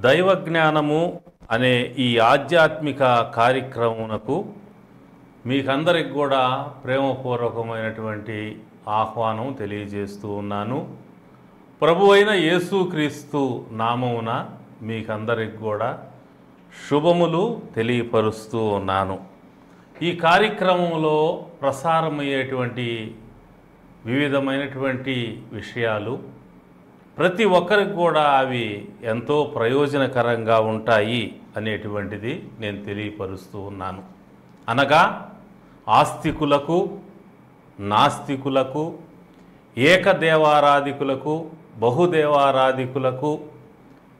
దైవ జ్ఞానము అనే ఈ ఆధ్యాత్మిక కార్యక్రమమునకు మీకందరికి కూడా ప్రేమపూర్వకమైనటువంటి ఆహ్వానం తెలియజేస్తూ ఉన్నాను. ప్రభువైన యేసుక్రీస్తు నామమున మీకందరికి కూడా శుభములు తెలియపరుస్తూ ఉన్నాను. ఈ కార్యక్రమంలో ప్రసారమయ్యేటువంటి వివిధమైనటువంటి విషయాలు ప్రతి ఒక్కరికి కూడా అవి ఎంతో ప్రయోజనకరంగా ఉంటాయి అనేటువంటిది నేను తెలియపరుస్తూ ఉన్నాను. అనగా ఆస్తికులకు, నాస్తికులకు, ఏకదేవారాధికులకు, బహుదేవారాధికులకు,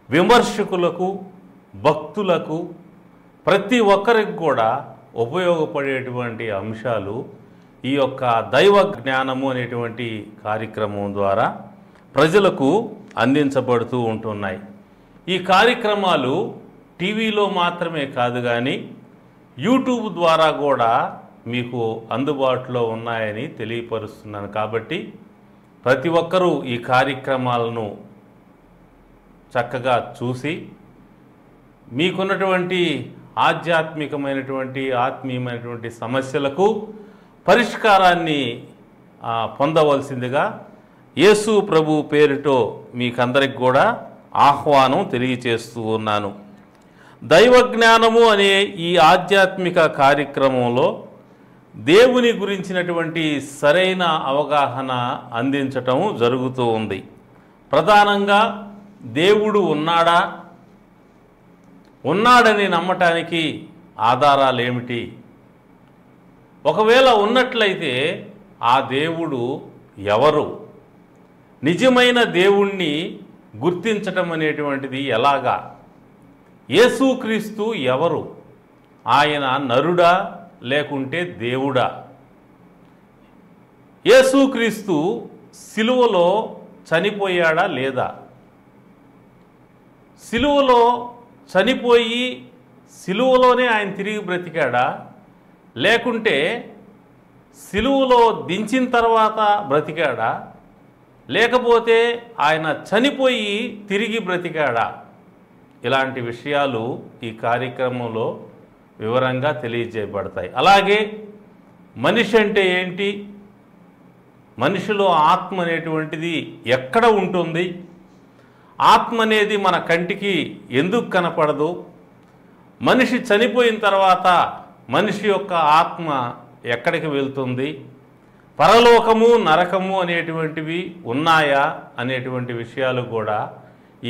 విమర్శకులకు, భక్తులకు, ప్రతి ఒక్కరికి కూడా ఉపయోగపడేటువంటి అంశాలు ఈ యొక్క దైవ జ్ఞానము అనేటువంటి కార్యక్రమం ద్వారా ప్రజలకు అందించబడుతూ ఉంటున్నాయి. ఈ కార్యక్రమాలు టీవీలో మాత్రమే కాదు కానీ యూట్యూబ్ ద్వారా కూడా మీకు అందుబాటులో ఉన్నాయని తెలియపరుస్తున్నాను. కాబట్టి ప్రతి ఒక్కరూ ఈ కార్యక్రమాలను చక్కగా చూసి మీకున్నటువంటి ఆధ్యాత్మికమైనటువంటి ఆత్మీయమైనటువంటి సమస్యలకు పరిష్కారాన్ని పొందవలసిందిగా యేసు ప్రభు పేరుతో మీకందరికి కూడా ఆహ్వానం తెలియచేస్తూ ఉన్నాను. దైవ జ్ఞానము అనే ఈ ఆధ్యాత్మిక కార్యక్రమంలో దేవుని గురించినటువంటి సరైన అవగాహన అందించటం జరుగుతూ ఉంది. ప్రధానంగా దేవుడు ఉన్నాడా, ఉన్నాడని నమ్మటానికి ఆధారాలు ఏమిటి, ఒకవేళ ఉన్నట్లయితే ఆ దేవుడు ఎవరు, నిజమైన దేవుణ్ణి గుర్తించటం అనేటువంటిది ఎలాగా, యేసుక్రీస్తు ఎవరు, ఆయన నరుడా లేకుంటే దేవుడా, యేసుక్రీస్తు సిలువలో చనిపోయాడా లేదా, సిలువలో చనిపోయి సిలువలోనే ఆయన తిరిగి బ్రతికాడా, లేకుంటే సిలువలో దించిన తర్వాత బ్రతికాడా, లేకపోతే ఆయన చనిపోయి తిరిగి బ్రతికాడా, ఇలాంటి విషయాలు ఈ కార్యక్రమంలో వివరంగా తెలియజేయబడతాయి. అలాగే మనిషి అంటే ఏంటి, మనిషిలో ఆత్మ అనేటువంటిది ఎక్కడ ఉంటుంది, ఆత్మ అనేది మన కంటికి ఎందుకు కనపడదు, మనిషి చనిపోయిన తర్వాత మనిషి యొక్క ఆత్మ ఎక్కడికి వెళ్తుంది, పరలోకము నరకము అనేటువంటివి ఉన్నాయా అనేటువంటి విషయాలు కూడా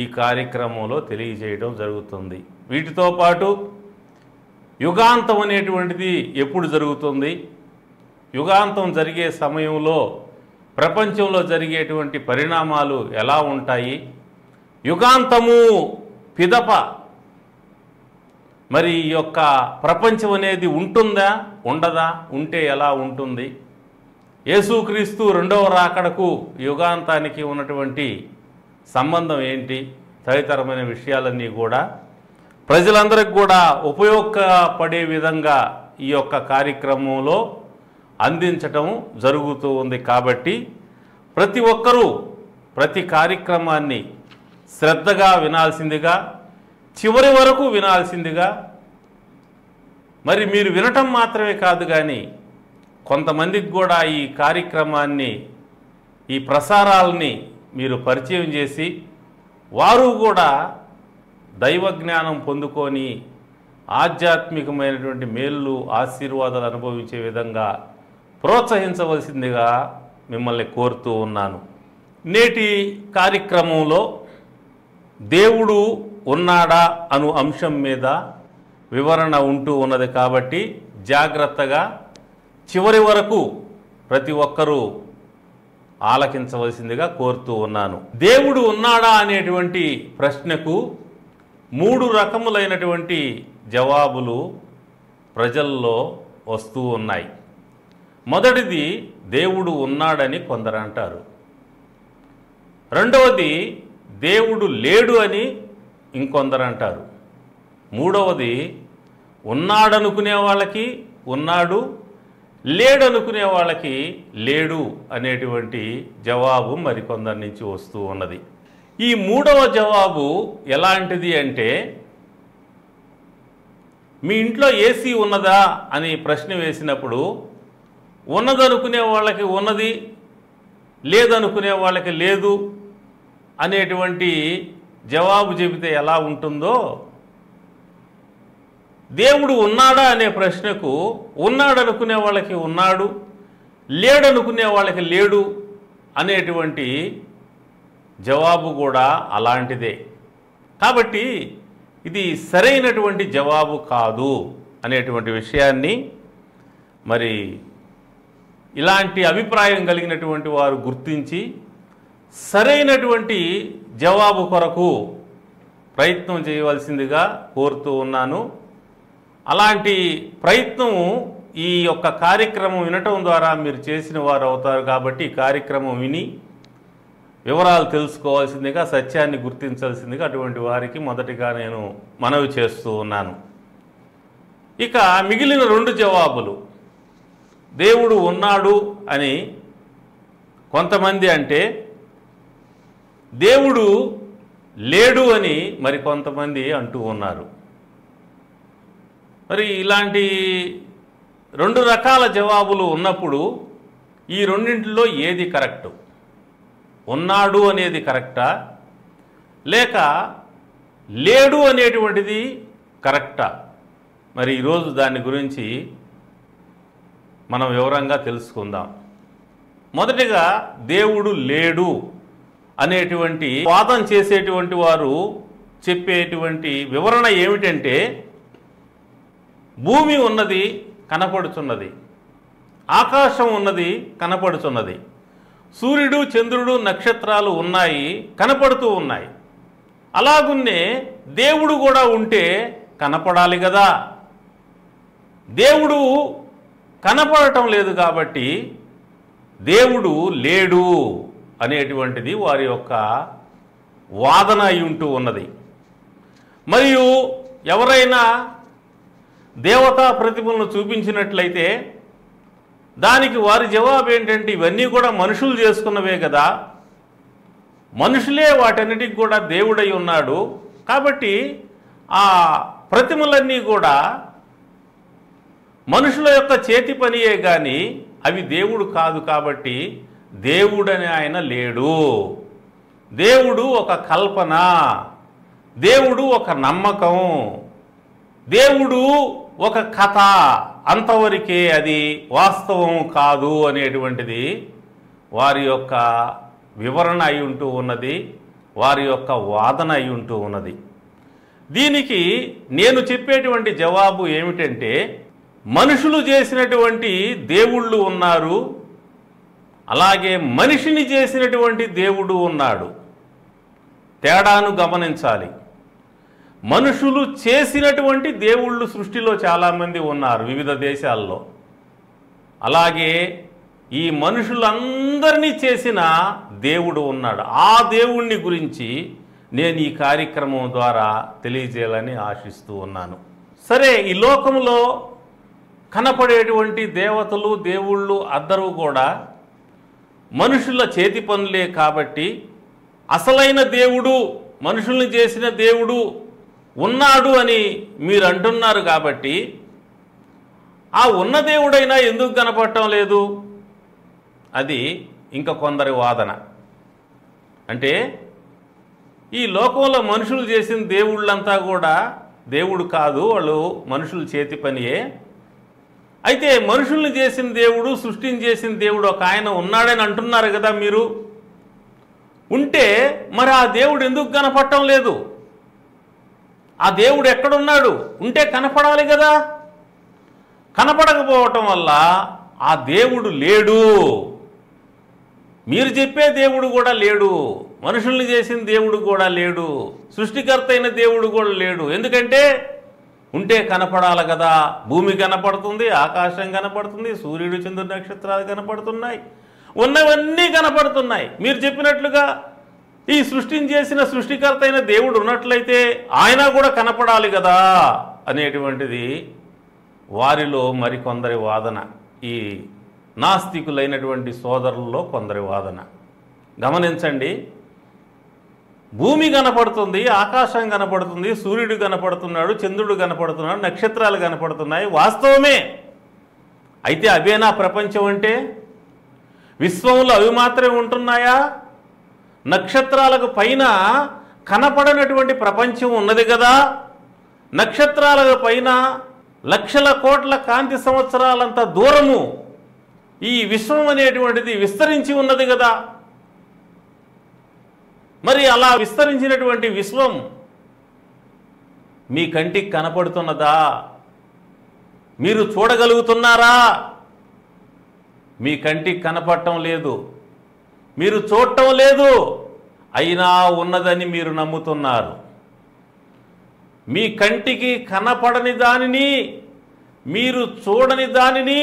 ఈ కార్యక్రమంలో తెలియజేయడం జరుగుతుంది. వీటితో పాటు యుగాంతం అనేటువంటిది ఎప్పుడు జరుగుతుంది, యుగాంతం జరిగే సమయంలో ప్రపంచంలో జరిగేటువంటి పరిణామాలు ఎలా ఉంటాయి, యుగాంతము పిదప మరి ఈ యొక్క ప్రపంచం అనేది ఉంటుందా ఉండదా, ఉంటే ఎలా ఉంటుంది, యేసుక్రీస్తు రెండవ రాకడకు యుగాంతానికి ఉన్నటువంటి సంబంధం ఏంటి, తదితరమైన విషయాలన్నీ కూడా ప్రజలందరికీ కూడా ఉపయోగపడే విధంగా ఈ యొక్క కార్యక్రమంలో అందించటం జరుగుతూ ఉంది. కాబట్టి ప్రతి ఒక్కరూ ప్రతి కార్యక్రమాన్ని శ్రద్ధగా వినాల్సిందిగా, చివరి వరకు వినాల్సిందిగా, మరి మీరు వినటం మాత్రమే కాదు కానీ కొంతమందికి కూడా ఈ కార్యక్రమాన్ని, ఈ ప్రసారాలని మీరు పరిచయం చేసి వారు కూడా దైవ జ్ఞానం పొందుకొని ఆధ్యాత్మికమైనటువంటి మేళ్ళు ఆశీర్వాదాలు అనుభవించే విధంగా ప్రోత్సహించవలసిందిగా మిమ్మల్ని కోరుతూ ఉన్నాను. నేటి కార్యక్రమంలో దేవుడు ఉన్నాడా అను అంశం మీద వివరణ ఉంటూ ఉన్నది. కాబట్టి జాగ్రత్తగా చివరి వరకు ప్రతి ఒక్కరూ ఆలకించవలసిందిగా కోరుతూ ఉన్నాను. దేవుడు ఉన్నాడా అనేటువంటి ప్రశ్నకు 3 రకములైనటువంటి జవాబులు ప్రజల్లో వస్తూ ఉన్నాయి. మొదటిది దేవుడు ఉన్నాడని కొందరు అంటారు. రెండవది దేవుడు లేడు అని ఇంకొందరు అంటారు. మూడవది ఉన్నాడనుకునే వాళ్ళకి ఉన్నాడు, లేడనుకునే వాళ్ళకి లేడు అనేటువంటి జవాబు మరికొందరి నుంచి వస్తూ ఉన్నది. ఈ మూడవ జవాబు ఎలాంటిది అంటే, మీ ఇంట్లో ఏసీ ఉన్నదా అని ప్రశ్న వేసినప్పుడు ఉన్నదనుకునే వాళ్ళకి ఉన్నది, లేదనుకునే వాళ్ళకి లేదు అనేటువంటి జవాబు చెబితే ఎలా ఉంటుందో, దేవుడు ఉన్నాడా అనే ప్రశ్నకు ఉన్నాడనుకునే వాళ్ళకి ఉన్నాడు, లేడనుకునే వాళ్ళకి లేడు అనేటువంటి జవాబు కూడా అలాంటిదే. కాబట్టి ఇది సరైనటువంటి జవాబు కాదు అనేటువంటి విషయాన్ని మరి ఇలాంటి అభిప్రాయం కలిగినటువంటి వారు గుర్తించి సరైనటువంటి జవాబు కొరకు ప్రయత్నం చేయవలసిందిగా కోరుతూ ఉన్నాను. అలాంటి ప్రయత్నం ఈ యొక్క కార్యక్రమం వినటం ద్వారా మీరు చేసిన వారు అవుతారు. కాబట్టి ఈ కార్యక్రమం విని వివరాలు తెలుసుకోవాల్సిందిగా, సత్యాన్ని గుర్తించాల్సిందిగా అటువంటి వారికి మొదటిగా నేను మనవి చేస్తూ ఉన్నాను. ఇక మిగిలిన 2 జవాబులు, దేవుడు ఉన్నాడు అని కొంతమంది అంటే, దేవుడు లేడు అని మరి కొంతమంది అంటూ ఉన్నారు. మరి ఇలాంటి 2 రకాల జవాబులు ఉన్నప్పుడు ఈ రెండింటిలో ఏది కరెక్టు? ఉన్నాడు అనేది కరెక్టా, లేక లేడు అనేటువంటిది కరెక్టా? మరి ఈరోజు దాని గురించి మనం వివరంగా తెలుసుకుందాం. మొదటిగా దేవుడు లేడు అనేటువంటి వాదన చేసేటువంటి వారు చెప్పేటువంటి వివరణ ఏమిటంటే, భూమి ఉన్నది కనపడుతున్నది, ఆకాశం ఉన్నది కనపడుతున్నది, సూర్యుడు చంద్రుడు నక్షత్రాలు ఉన్నాయి కనపడుతూ ఉన్నాయి. అలాగున్నే దేవుడు కూడా ఉంటే కనపడాలి కదా. దేవుడు కనపడటం లేదు కాబట్టి దేవుడు లేడు అనేటువంటిది వారి యొక్క వాదన అయి ఉంటూ ఉన్నది. మరియు ఎవరైనా దేవతా ప్రతిమలను చూపించినట్లయితే దానికి వారి జవాబు ఏంటంటే, ఇవన్నీ కూడా మనుషులు చేసుకున్నవే కదా, మనుషులే వాటన్నిటికి కూడా దేవుడై ఉన్నాడు, కాబట్టి ఆ ప్రతిమలన్నీ కూడా మనుషుల యొక్క చేతి పనియే కానీ అవి దేవుడు కాదు, కాబట్టి దేవుడని ఆయన లేడు. దేవుడు ఒక కల్పన, దేవుడు ఒక నమ్మకం, దేవుడు ఒక కథ, అంతవరకే, అది వాస్తవం కాదు అనేటువంటిది వారి యొక్క వివరణ అయి ఉంటూ ఉన్నది, వారి యొక్క వాదన అయి ఉంటూ ఉన్నది. దీనికి నేను చెప్పేటువంటి జవాబు ఏమిటంటే, మనుషులు చేసినటువంటి దేవుళ్ళు ఉన్నారు, అలాగే మనిషిని చేసినటువంటి దేవుడు ఉన్నాడు. తేడాను గమనించాలి. మనుషులు చేసినటువంటి దేవుళ్ళు సృష్టిలో చాలామంది ఉన్నారు వివిధ దేశాల్లో. అలాగే ఈ మనుషులందరినీ చేసిన దేవుడు ఉన్నాడు. ఆ దేవుణ్ణి గురించి నేను ఈ కార్యక్రమం ద్వారా తెలియజేయాలని ఆశిస్తూ ఉన్నాను. సరే, ఈ లోకంలో కనపడేటువంటి దేవతలు దేవుళ్ళు అందరూ కూడా మనుషుల చేతి పనులే కాబట్టి అసలైన దేవుడు, మనుషుల్ని చేసిన దేవుడు ఉన్నాడు అని మీరు అంటున్నారు. కాబట్టి ఆ ఉన్న దేవుడైనా ఎందుకు కనపడటం లేదు? అది ఇంకా కొందరి వాదన. అంటే ఈ లోకంలో మనుషులు చేసిన దేవుళ్ళంతా కూడా దేవుడు కాదు, వాళ్ళు మనుషుల చేతి పనియే. అయితే మనుషుల్ని చేసిన దేవుడు, సృష్టిని చేసిన దేవుడు ఒక ఆయన ఉన్నాడని అంటున్నారు కదా మీరు. ఉంటే మరి ఆ దేవుడు ఎందుకు కనపడటం లేదు? ఆ దేవుడు ఎక్కడున్నాడు? ఉంటే కనపడాలి కదా. కనపడకపోవటం వల్ల ఆ దేవుడు లేడు. మీరు చెప్పే దేవుడు కూడా లేడు, మనుషుల్ని చేసిన దేవుడు కూడా లేడు, సృష్టికర్త అయిన దేవుడు కూడా లేడు. ఎందుకంటే ఉంటే కనపడాలి కదా. భూమి కనపడుతుంది, ఆకాశం కనపడుతుంది, సూర్యుడు చంద్రుడు నక్షత్రాలు కనపడుతున్నాయి, ఉన్నవన్నీ కనపడుతున్నాయి. మీరు చెప్పినట్లుగా ఈ సృష్టిని చేసిన సృష్టికర్త అయిన దేవుడు ఉన్నట్లయితే ఆయన కూడా కనపడాలి కదా అనేటువంటిది వారిలో మరికొందరి వాదన. ఈ నాస్తికులైనటువంటి సోదరుల్లో కొందరి వాదన. గమనించండి, భూమి కనపడుతుంది, ఆకాశం కనపడుతుంది, సూర్యుడు కనపడుతున్నాడు, చంద్రుడు కనపడుతున్నాడు, నక్షత్రాలు కనపడుతున్నాయి, వాస్తవమే. అయితే అవేనా ప్రపంచం అంటే? విశ్వంలో అవి మాత్రమే ఉంటున్నాయా? నక్షత్రాలకు పైన కనపడనటువంటి ప్రపంచం ఉన్నది కదా. నక్షత్రాలకు పైన లక్షల కోట్ల కాంతి సంవత్సరాలంత దూరము ఈ విశ్వం అనేటువంటిది విస్తరించి ఉన్నది కదా. మరి అలా విస్తరించినటువంటి విశ్వం మీ కంటికి కనపడుతున్నదా? మీరు చూడగలుగుతున్నారా? మీ కంటికి కనపడటం లేదు, మీరు చూడటం లేదు, అయినా ఉన్నదని మీరు నమ్ముతున్నారు. మీ కంటికి కనపడని దానిని, మీరు చూడని దానిని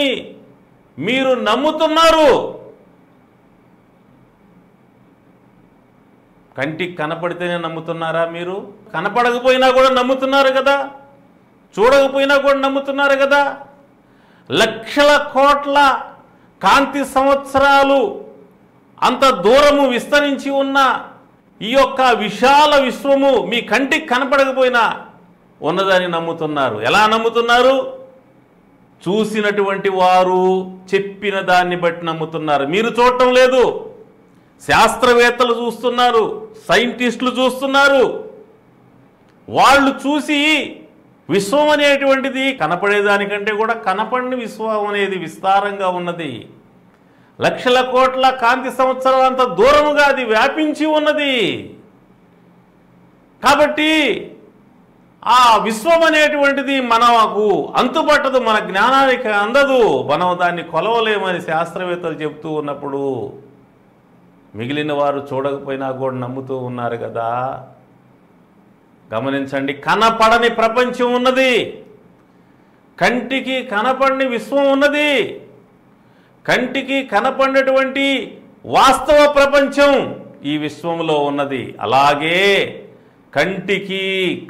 మీరు నమ్ముతున్నారు. కంటికి కనపడితేనే నమ్ముతున్నారా? మీరు కనపడకపోయినా కూడా నమ్ముతున్నారు కదా, చూడకపోయినా కూడా నమ్ముతున్నారు కదా. లక్షల కోట్ల కాంతి సంవత్సరాలు అంత దూరము విస్తరించి ఉన్న ఈ యొక్క విశాల విశ్వము మీ కంటికి కనపడకపోయినా ఉన్నదని నమ్ముతున్నారు. ఎలా నమ్ముతున్నారు? చూసినటువంటి వారు చెప్పిన దాన్ని బట్టి నమ్ముతున్నారు. మీరు చూడటం లేదు, శాస్త్రవేత్తలు చూస్తున్నారు, సైంటిస్టులు చూస్తున్నారు. వాళ్ళు చూసి విశ్వం అనేటువంటిది కనపడేదానికంటే కూడా కనపడని విశ్వం అనేది విస్తారంగా ఉన్నది, లక్షల కోట్ల కాంతి సంవత్సరాలు అంత దూరముగా అది వ్యాపించి ఉన్నది. కాబట్టి ఆ విశ్వం అనేటువంటిది మనకు అంతుపట్టదు, మన జ్ఞానానికి అందదు, మనం దాన్ని కొలవలేమని శాస్త్రవేత్తలు చెప్తూ ఉన్నప్పుడు మిగిలిన వారు చూడకపోయినా కూడా నమ్ముతూ ఉన్నారు కదా. గమనించండి, కనపడని ప్రపంచం ఉన్నది, కంటికి కనపడని విశ్వం ఉన్నది, కంటికి కనపడినటువంటి వాస్తవ ప్రపంచం ఈ విశ్వంలో ఉన్నది. అలాగే కంటికి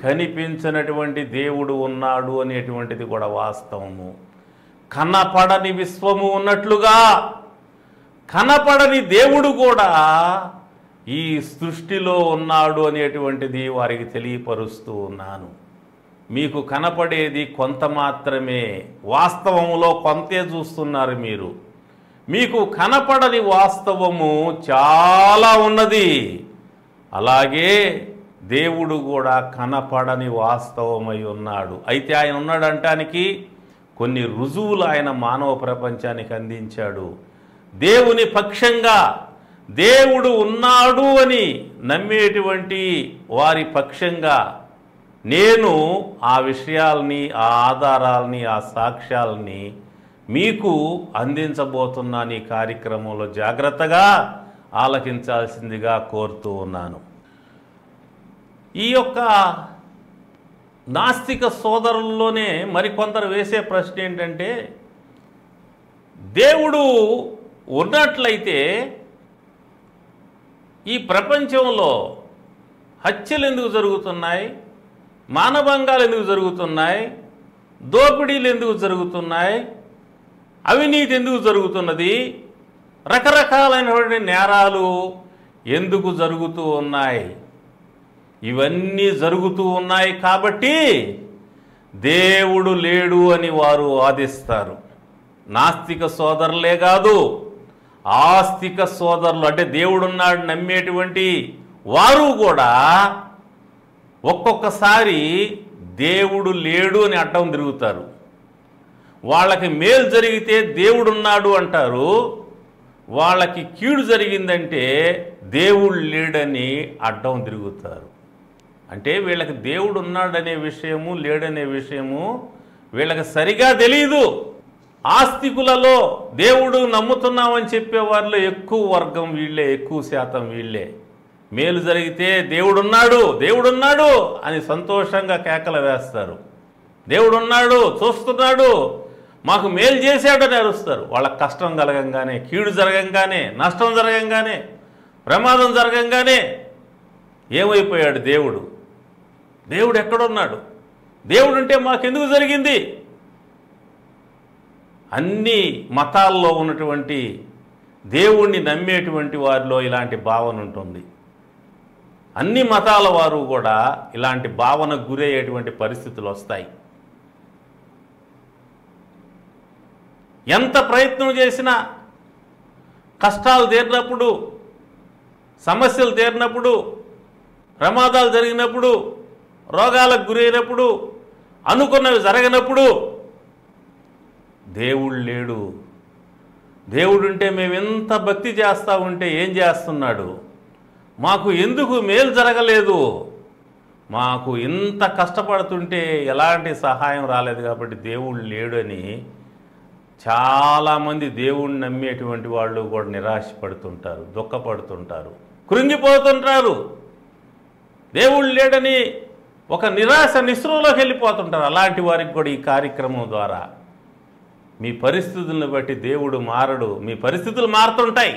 కనిపించినటువంటి దేవుడు ఉన్నాడు అనేటువంటిది కూడా వాస్తవము. కనపడని విశ్వము ఉన్నట్లుగా కనపడని దేవుడు కూడా ఈ సృష్టిలో ఉన్నాడు అనేటువంటిది వారికి తెలియపరుస్తూ ఉన్నాను. మీకు కనపడేది కొంత మాత్రమే, వాస్తవంలో కొంతే చూస్తున్నారు మీరు. మీకు కనపడని వాస్తవము చాలా ఉన్నది. అలాగే దేవుడు కూడా కనపడని వాస్తవమై ఉన్నాడు. అయితే ఆయన ఉన్నాడంటానికి కొన్ని రుజువులు ఆయన మానవ ప్రపంచానికి అందించాడు. దేవుని పక్షంగా దేవుడు ఉన్నాడు అని నమ్మేటువంటి వారి పక్షంగా నేను ఆ విషయాల్ని, ఆ ఆధారాల్ని, ఆ సాక్ష్యాలని మీకు అందించబోతున్నాను. ఈ కార్యక్రమంలో జాగ్రత్తగా ఆలకించాల్సిందిగా కోరుతూ ఉన్నాను. ఈ యొక్క నాస్తిక సోదరుల్లోనే మరికొందరు వేసే ప్రశ్న ఏంటంటే, దేవుడు ఉన్నట్లయితే ఈ ప్రపంచంలో హత్యలు ఎందుకు జరుగుతున్నాయి, మానభంగాలు ఎందుకు జరుగుతున్నాయి, దోపిడీలు ఎందుకు జరుగుతున్నాయి, అవినీతి ఎందుకు జరుగుతున్నది, రకరకాలైనటువంటి నేరాలు ఎందుకు జరుగుతూ ఉన్నాయి? ఇవన్నీ జరుగుతూ ఉన్నాయి కాబట్టి దేవుడు లేడు అని వారు వాదిస్తారు. నాస్తిక సోదరులే కాదు, ఆస్తిక సోదరులు అంటే దేవుడున్నాడు నమ్మేటువంటి వారు కూడా ఒక్కొక్కసారి దేవుడు లేడు అని అడ్డం తిరుగుతారు. వాళ్ళకి మేలు జరిగితే దేవుడున్నాడు అంటారు, వాళ్ళకి కీడు జరిగిందంటే దేవుడు లేడని అడ్డం తిరుగుతారు. అంటే వీళ్ళకి దేవుడు ఉన్నాడనే విషయము, లేడనే విషయము వీళ్ళకి సరిగా తెలియదు. ఆస్తికులలో దేవుడు నమ్ముతున్నామని చెప్పేవారిలో ఎక్కువ వర్గం వీళ్ళే, ఎక్కువ శాతం వీళ్ళే. మేలు జరిగితే దేవుడున్నాడు దేవుడున్నాడు అని సంతోషంగా కేకలు వేస్తారు. దేవుడున్నాడు, చూస్తున్నాడు, మాకు మేలు చేశాడని అరుస్తారు. వాళ్ళకి కష్టం కలగంగానే, కీడు జరగంగానే, నష్టం జరగంగానే, ప్రమాదం జరగంగానే ఏమైపోయాడు దేవుడు? దేవుడు ఎక్కడున్నాడు? దేవుడు అంటే మాకెందుకు జరిగింది? అన్ని మతాల్లో ఉన్నటువంటి దేవుణ్ణి నమ్మేటువంటి వారిలో ఇలాంటి భావన ఉంటుంది. అన్ని మతాల వారు కూడా ఇలాంటి భావనకు గురయ్యేటువంటి పరిస్థితులు వస్తాయి. ఎంత ప్రయత్నం చేసినా కష్టాలు తీరినప్పుడు, సమస్యలు తీరినప్పుడు, ప్రమాదాలు జరిగినప్పుడు, రోగాలకు గురైనప్పుడు, అనుకున్నవి జరగనప్పుడు దేవుడు లేడు. దేవుడుంటే మేము ఎంత భక్తి చేస్తూ ఉంటే ఏం చేస్తున్నాడు, మాకు ఎందుకు మేలు జరగలేదు, మాకు ఇంత కష్టపడుతుంటే ఎలాంటి సహాయం రాలేదు కాబట్టి దేవుడు లేడు అని చాలామంది దేవుణ్ణి నమ్మేటువంటి వాళ్ళు కూడా నిరాశపడుతుంటారు, దుఃఖపడుతుంటారు, కృంగిపోతుంటారు. దేవుడు లేడని ఒక నిరాశ నిస్పృహలోకి వెళ్ళిపోతుంటారు. అలాంటి వారికి కూడా ఈ కార్యక్రమం ద్వారా మీ పరిస్థితులను బట్టి దేవుడు మారడు. మీ పరిస్థితులు మారుతుంటాయి.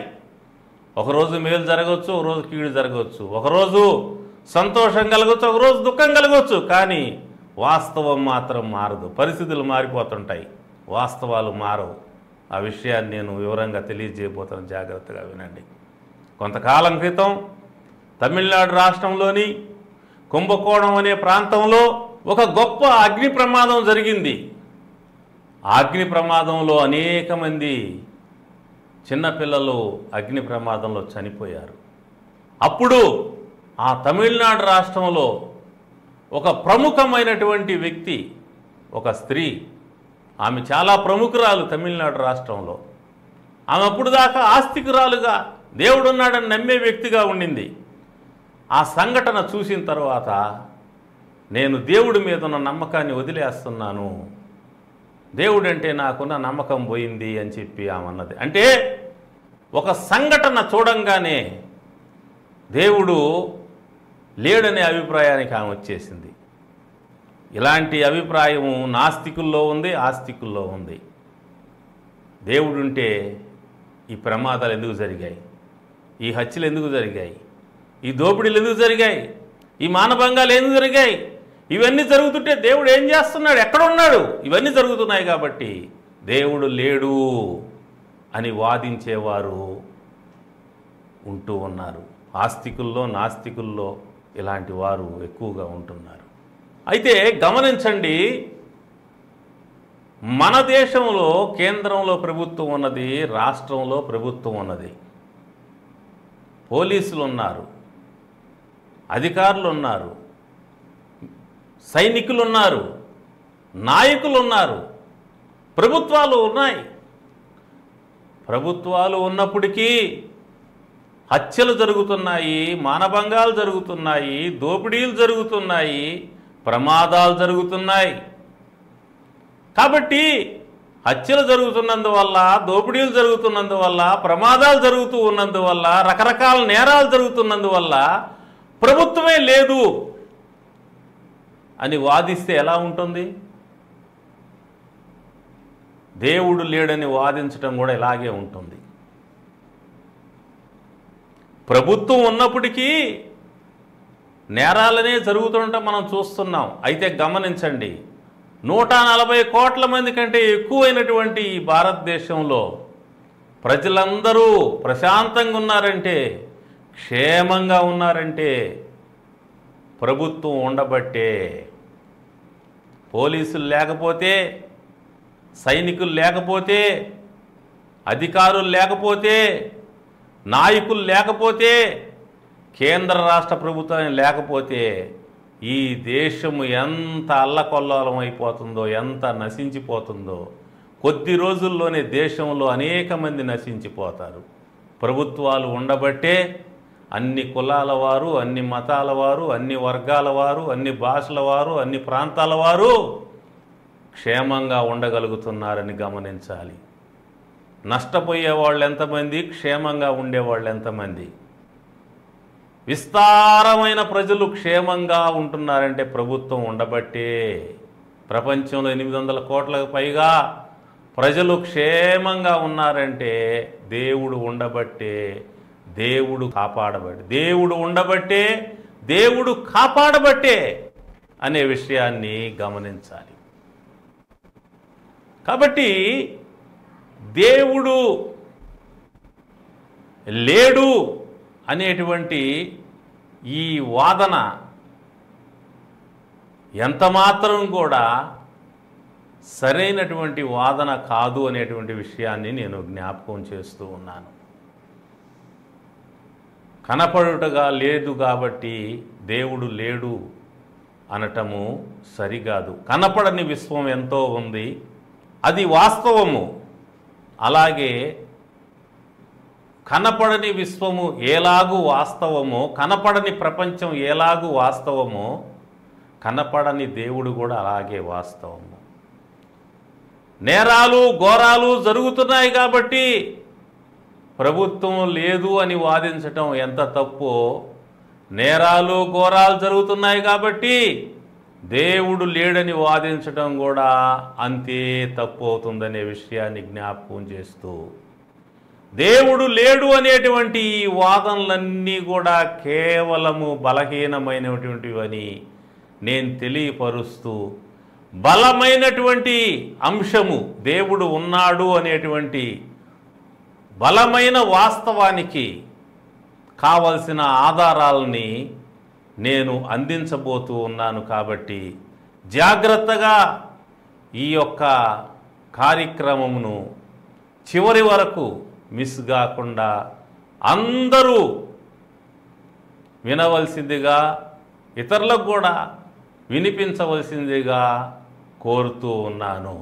ఒకరోజు మేలు జరగవచ్చు, ఒకరోజు కీడు జరగవచ్చు, ఒకరోజు సంతోషం కలగవచ్చు, ఒకరోజు దుఃఖం కలగవచ్చు. కానీ వాస్తవం మాత్రం మారదు. పరిస్థితులు మారిపోతుంటాయి, వాస్తవాలు మారవు. ఆ విషయాన్ని నేను వివరంగా తెలియజేయబోతాను, జాగ్రత్తగా వినండి. కొంతకాలం క్రితం తమిళనాడు రాష్ట్రంలోని కుంభకోణం అనే ప్రాంతంలో ఒక గొప్ప అగ్ని ప్రమాదం జరిగింది. ఆ అగ్ని ప్రమాదంలో అనేక మంది చిన్నపిల్లలు అగ్ని ప్రమాదంలో చనిపోయారు. అప్పుడు ఆ తమిళనాడు రాష్ట్రంలో ఒక ప్రముఖమైనటువంటి వ్యక్తి, ఒక స్త్రీ, ఆమె చాలా ప్రముఖురాలు తమిళనాడు రాష్ట్రంలో. ఆమె అప్పుడు దాకా ఆస్తికురాలుగా దేవుడున్నాడని నమ్మే వ్యక్తిగా ఉండింది. ఆ సంఘటన చూసిన తర్వాత నేను దేవుడి మీద ఉన్న నమ్మకాన్ని వదిలేస్తున్నాను, దేవుడంటే నాకున్న నమ్మకం పోయింది అని చెప్పి ఆమె అన్నది. అంటే ఒక సంఘటన చూడంగానే దేవుడు లేడనే అభిప్రాయానికి ఆమె వచ్చేసింది. ఇలాంటి అభిప్రాయము నాస్తికుల్లో ఉంది, ఆస్తికుల్లో ఉంది. దేవుడుంటే ఈ ప్రమాదాలు ఎందుకు జరిగాయి, ఈ హత్యలు ఎందుకు జరిగాయి, ఈ దోపిడీలు ఎందుకు జరిగాయి, ఈ మానభంగాలు ఎందుకు జరిగాయి, ఇవన్నీ జరుగుతుంటే దేవుడు ఏం చేస్తున్నాడు, ఎక్కడున్నాడు, ఇవన్నీ జరుగుతున్నాయి కాబట్టి దేవుడు లేడు అని వాదించేవారు ఉంటూ ఉన్నారు. ఆస్తికుల్లో, నాస్తికుల్లో ఇలాంటి వారు ఎక్కువగా ఉంటున్నారు. అయితే గమనించండి, మన దేశంలో కేంద్రంలో ప్రభుత్వం ఉన్నది, రాష్ట్రంలో ప్రభుత్వం ఉన్నది, పోలీసులు ఉన్నారు, అధికారులు ఉన్నారు, సైనికులు ఉన్నారు, నాయకులు ఉన్నారు, ప్రభుత్వాలు ఉన్నాయి. ప్రభుత్వాలు ఉన్నప్పటికీ హత్యలు జరుగుతున్నాయి, మానభంగాలు జరుగుతున్నాయి, దోపిడీలు జరుగుతున్నాయి, ప్రమాదాలు జరుగుతున్నాయి. కాబట్టి హత్యలు జరుగుతున్నందువల్ల, దోపిడీలు జరుగుతున్నందువల్ల, ప్రమాదాలు జరుగుతూ ఉన్నందువల్ల, రకరకాల నేరాలు జరుగుతున్నందువల్ల ప్రభుత్వమే లేదు అని వాదిస్తే ఎలా ఉంటుంది? దేవుడు లేడని వాదించడం కూడా ఇలాగే ఉంటుంది. ప్రభుత్వం ఉన్నప్పటికీ నేరాలనే జరుగుతుండటం మనం చూస్తున్నాం. అయితే గమనించండి, 140 కోట్ల మంది కంటే ఎక్కువైనటువంటి ఈ భారతదేశంలో ప్రజలందరూ ప్రశాంతంగా ఉన్నారంటే, క్షేమంగా ఉన్నారంటే ప్రభుత్వం ఉండబట్టే. పోలీసులు లేకపోతే, సైనికులు లేకపోతే, అధికారులు లేకపోతే, నాయకులు లేకపోతే, కేంద్ర రాష్ట్ర ప్రభుత్వం లేకపోతే ఈ దేశము ఎంత అల్లకొల్లోలం అయిపోతుందో, ఎంత నశించిపోతుందో. కొద్ది రోజుల్లోనే దేశంలో అనేక మంది నశించిపోతారు. ప్రభుత్వాలు ఉండబట్టే అన్ని కులాల వారు, అన్ని మతాల వారు, అన్ని వర్గాల వారు, అన్ని భాషల వారు, అన్ని ప్రాంతాల వారు క్షేమంగా ఉండగలుగుతున్నారని గమనించాలి. నష్టపోయే వాళ్ళు ఎంతమంది, క్షేమంగా ఉండేవాళ్ళు ఎంతమంది? విస్తారమైన ప్రజలు క్షేమంగా ఉంటున్నారంటే ప్రభుత్వం ఉండబట్టే. ప్రపంచంలో 800 కోట్లకు పైగా ప్రజలు క్షేమంగా ఉన్నారంటే దేవుడు ఉండబట్టే, దేవుడు కాపాడబట్టే, దేవుడు ఉండబట్టే, దేవుడు కాపాడబట్టే అనే విషయాన్ని గమనించాలి. కాబట్టి దేవుడు లేడు అనేటువంటి ఈ వాదన ఎంతమాత్రం కూడా సరైనటువంటి వాదన కాదు అనేటువంటి విషయాన్ని నేను జ్ఞాపకం చేస్తూ ఉన్నాను. కనపడుటగా లేదు కాబట్టి దేవుడు లేడు అనటము సరికాదు. కనపడని విశ్వం ఎంతో ఉంది, అది వాస్తవము. అలాగే కనపడని విశ్వము ఎలాగూ వాస్తవమో, కనపడని ప్రపంచం ఎలాగూ వాస్తవమో, కనపడని దేవుడు కూడా అలాగే వాస్తవము. నేరాలు ఘోరాలు జరుగుతున్నాయి కాబట్టి ప్రభుత్వం లేదు అని వాదించటం ఎంత తప్పో, నేరాలు ఘోరాలు జరుగుతున్నాయి కాబట్టి దేవుడు లేడని వాదించటం కూడా అంతే తప్పు అవుతుందనే విషయాన్ని జ్ఞాపకం చేస్తూ, దేవుడు లేడు అనేటువంటి ఈ వాదనలన్నీ కూడా కేవలము బలహీనమైనటువంటివని నేను తెలియపరుస్తూ, బలమైనటువంటి అంశము దేవుడు ఉన్నాడు అనేటువంటి బలమైన వాస్తవానికి కావలసిన ఆధారాలని నేను అందించబోతూ ఉన్నాను. కాబట్టి జాగ్రత్తగా ఈ యొక్క కార్యక్రమమును చివరి వరకు మిస్ కాకుండా అందరూ వినవలసిందిగా, ఇతరులకు కూడా వినిపించవలసిందిగా కోరుతూ ఉన్నాను.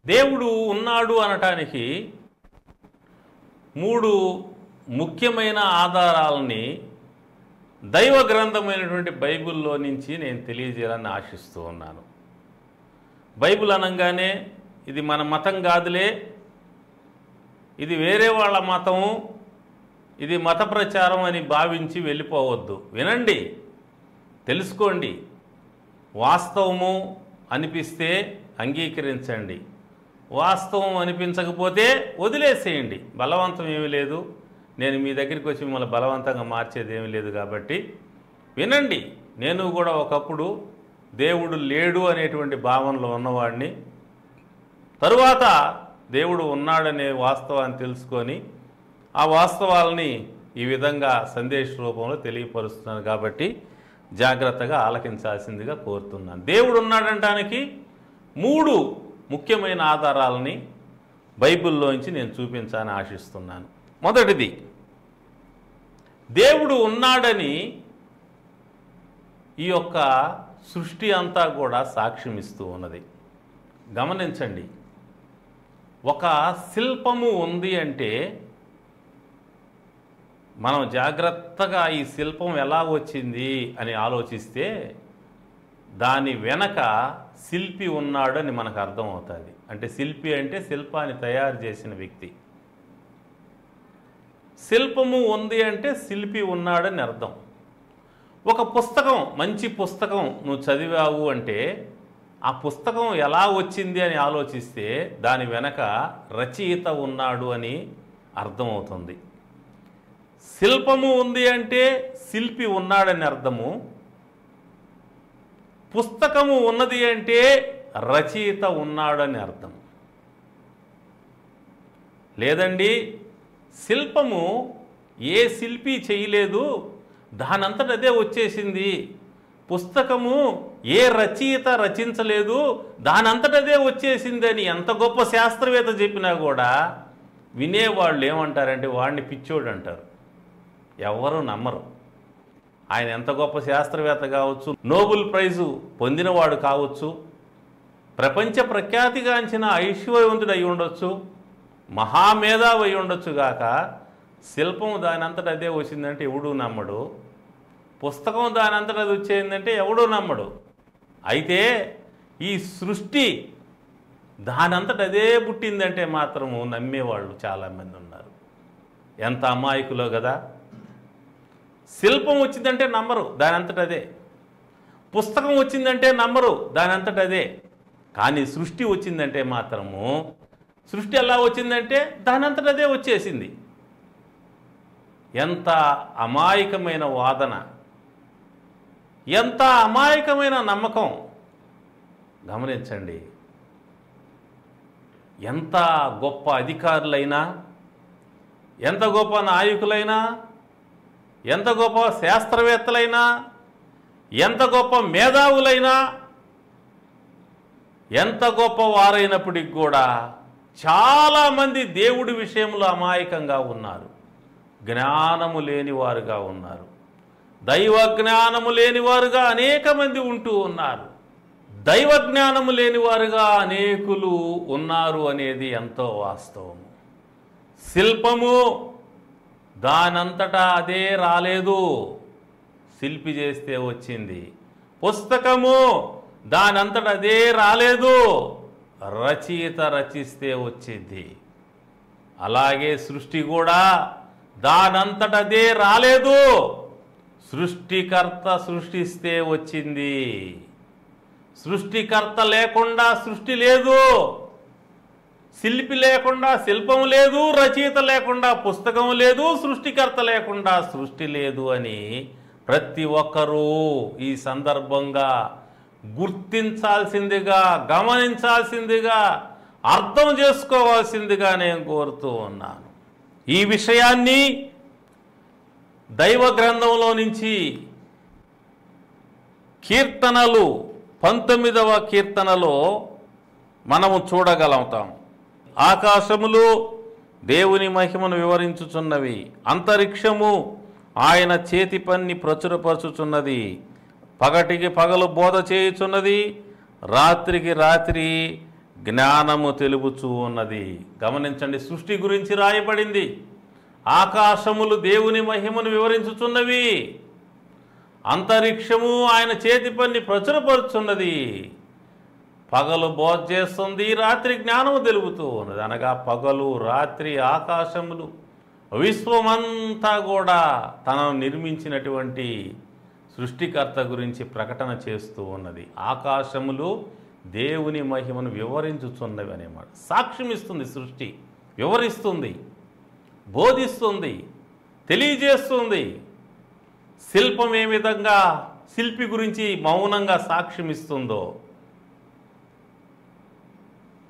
దేవుడు ఉన్నాడు అనటానికి 3 ముఖ్యమైన ఆధారాలని దైవ గ్రంథమైనటువంటి బైబిల్లో నుంచి నేను తెలియజేయాలని ఆశిస్తూ ఉన్నాను. బైబిల్ అనగానే ఇది మన మతం కాదులే, ఇది వేరే వాళ్ళ మతము, ఇది మత ప్రచారం అని భావించి వెళ్ళిపోవద్దు. వినండి, తెలుసుకోండి. వాస్తవము అనిపిస్తే అంగీకరించండి, వాస్తవం అనిపించకపోతే వదిలేసేయండి. బలవంతం ఏమీ లేదు. నేను మీ దగ్గరికి వచ్చి మిమ్మల్ని బలవంతంగా మార్చేది ఏమీ లేదు. కాబట్టి వినండి. నేను కూడా ఒకప్పుడు దేవుడు లేడు అనేటువంటి భావనలో ఉన్నవాడిని. తరువాత దేవుడు ఉన్నాడనే వాస్తవాన్ని తెలుసుకొని ఆ వాస్తవాలని ఈ విధంగా సందేశ రూపంలో తెలియపరుస్తున్నాను. కాబట్టి జాగ్రత్తగా ఆలకించాల్సిందిగా కోరుతున్నాను. దేవుడు ఉన్నాడంటానికి 3 ముఖ్యమైన ఆధారాలని బైబిల్లోంచి నేను చూపించాలని ఆశిస్తున్నాను. మొదటిది, దేవుడు ఉన్నాడని ఈ యొక్క సృష్టి అంతా కూడా సాక్ష్యం ఇస్తూ ఉన్నది. గమనించండి, ఒక శిల్పము ఉంది అంటే మనం జాగ్రత్తగా ఈ శిల్పం ఎలా వచ్చింది అని ఆలోచిస్తే దాని వెనక శిల్పి ఉన్నాడని మనకు అర్థమవుతుంది. అంటే శిల్పి అంటే శిల్పాన్ని తయారు చేసిన వ్యక్తి. శిల్పము ఉంది అంటే శిల్పి ఉన్నాడని అర్థం. ఒక పుస్తకం, మంచి పుస్తకం నువ్వు చదివావు అంటే ఆ పుస్తకం ఎలా వచ్చింది అని ఆలోచిస్తే దాని వెనక రచయిత ఉన్నాడు అని అర్థమవుతుంది. శిల్పము ఉంది అంటే శిల్పి ఉన్నాడని అర్థము. పుస్తకము ఉన్నది అంటే రచయిత ఉన్నాడని అర్థం. లేదండి, శిల్పము ఏ శిల్పి చేయలేదు, దానంతట అదే వచ్చేసింది. పుస్తకము ఏ రచయిత రచించలేదు, దానంతట అదే వచ్చేసింది అని ఎంత గొప్ప శాస్త్రవేత్త చెప్పినా కూడా వినేవాళ్ళు ఏమంటారంటే వాడిని పిచ్చోడు అంటారు. ఎవరు నమ్మరు. ఆయన ఎంత గొప్ప శాస్త్రవేత్త కావచ్చు, నోబెల్ ప్రైజు పొందినవాడు కావచ్చు, ప్రపంచ ప్రఖ్యాతిగాంచిన ఐశ్వర్యవంతుడు అయి ఉండొచ్చు, మహామేధావి అయి ఉండొచ్చు గాక, శిల్పం దానంతట అదే వచ్చిందంటే ఎవడూ నమ్మడు. పుస్తకం దానంతట అది వచ్చేందంటే ఎవడూ నమ్మడు. అయితే ఈ సృష్టి దానంతట అదే పుట్టిందంటే మాత్రము నమ్మేవాళ్ళు చాలామంది ఉన్నారు. ఎంత అమాయకులో కదా. శిల్పం వచ్చిందంటే నమ్మరు, దానంతట అదే. పుస్తకం వచ్చిందంటే నమ్మరు, దానంతట అదే. కానీ సృష్టి వచ్చిందంటే మాత్రము, సృష్టి ఎలా వచ్చిందంటే దానంతట అదే వచ్చేసింది. ఎంత అమాయకమైన వాదన, ఎంత అమాయకమైన నమ్మకం. గమనించండి, ఎంత గొప్ప అధికారులైనా, ఎంత గొప్ప నాయకులైనా, ఎంత గొప్ప శాస్త్రవేత్తలైనా, ఎంత గొప్ప మేధావులైనా, ఎంత గొప్ప వారైనప్పటికి కూడా చాలామంది దేవుడి విషయంలో అమాయకంగా ఉన్నారు, జ్ఞానము లేనివారుగా ఉన్నారు, దైవ జ్ఞానము లేనివారుగా అనేక మంది ఉంటూ ఉన్నారు. దైవ జ్ఞానము లేనివారుగా అనేకులు ఉన్నారు అనేది ఎంతో వాస్తవము. శిల్పము దానంతటా అదే రాలేదు, శిల్పి చేస్తే వచ్చింది. పుస్తకము దానంతట అదే రాలేదు, రచయిత రచిస్తే వచ్చింది. అలాగే సృష్టి కూడా దానంతట అదే రాలేదు, సృష్టికర్త సృష్టిస్తే వచ్చింది. సృష్టికర్త లేకుండా సృష్టి లేదు, శిల్పి లేకుండా శిల్పం లేదు, రచయిత లేకుండా పుస్తకం లేదు, సృష్టికర్త లేకుండా సృష్టి లేదు అని ప్రతి ఒక్కరూ ఈ సందర్భంగా గుర్తించాల్సిందిగా, గమనించాల్సిందిగా, అర్థం చేసుకోవాల్సిందిగా నేను కోరుతూ ఉన్నాను. ఈ విషయాన్ని దైవ గ్రంథంలో నుంచి కీర్తనలు 19వ కీర్తనలో మనము చూడగలుగుతాం. ఆకాశములు దేవుని మహిమను వివరించుచున్నవి, అంతరిక్షము ఆయన చేతి పని ప్రచురపరచుచున్నది. పగటికి పగలు బోధ చేయుచున్నది, రాత్రికి రాత్రి జ్ఞానము తెలుపుచూ ఉన్నది. గమనించండి, సృష్టి గురించి రాయబడింది. ఆకాశములు దేవుని మహిమను వివరించుచున్నవి, అంతరిక్షము ఆయన చేతి పని ప్రచురపరుచున్నది. పగలు బోధ చేస్తుంది, రాత్రి జ్ఞానము తెలుపుతూ ఉన్నది. అనగా పగలు రాత్రి ఆకాశములు విశ్వమంతా కూడా తనను నిర్మించినటువంటి సృష్టికర్త గురించి ప్రకటన చేస్తూ ఉన్నది. ఆకాశములు దేవుని మహిమను వివరించుచున్నవి అనేమాట. సాక్ష్యమిస్తుంది సృష్టి, వివరిస్తుంది, బోధిస్తుంది, తెలియజేస్తుంది. శిల్పం ఏ విధంగా శిల్పి గురించి మౌనంగా సాక్ష్యమిస్తుందో,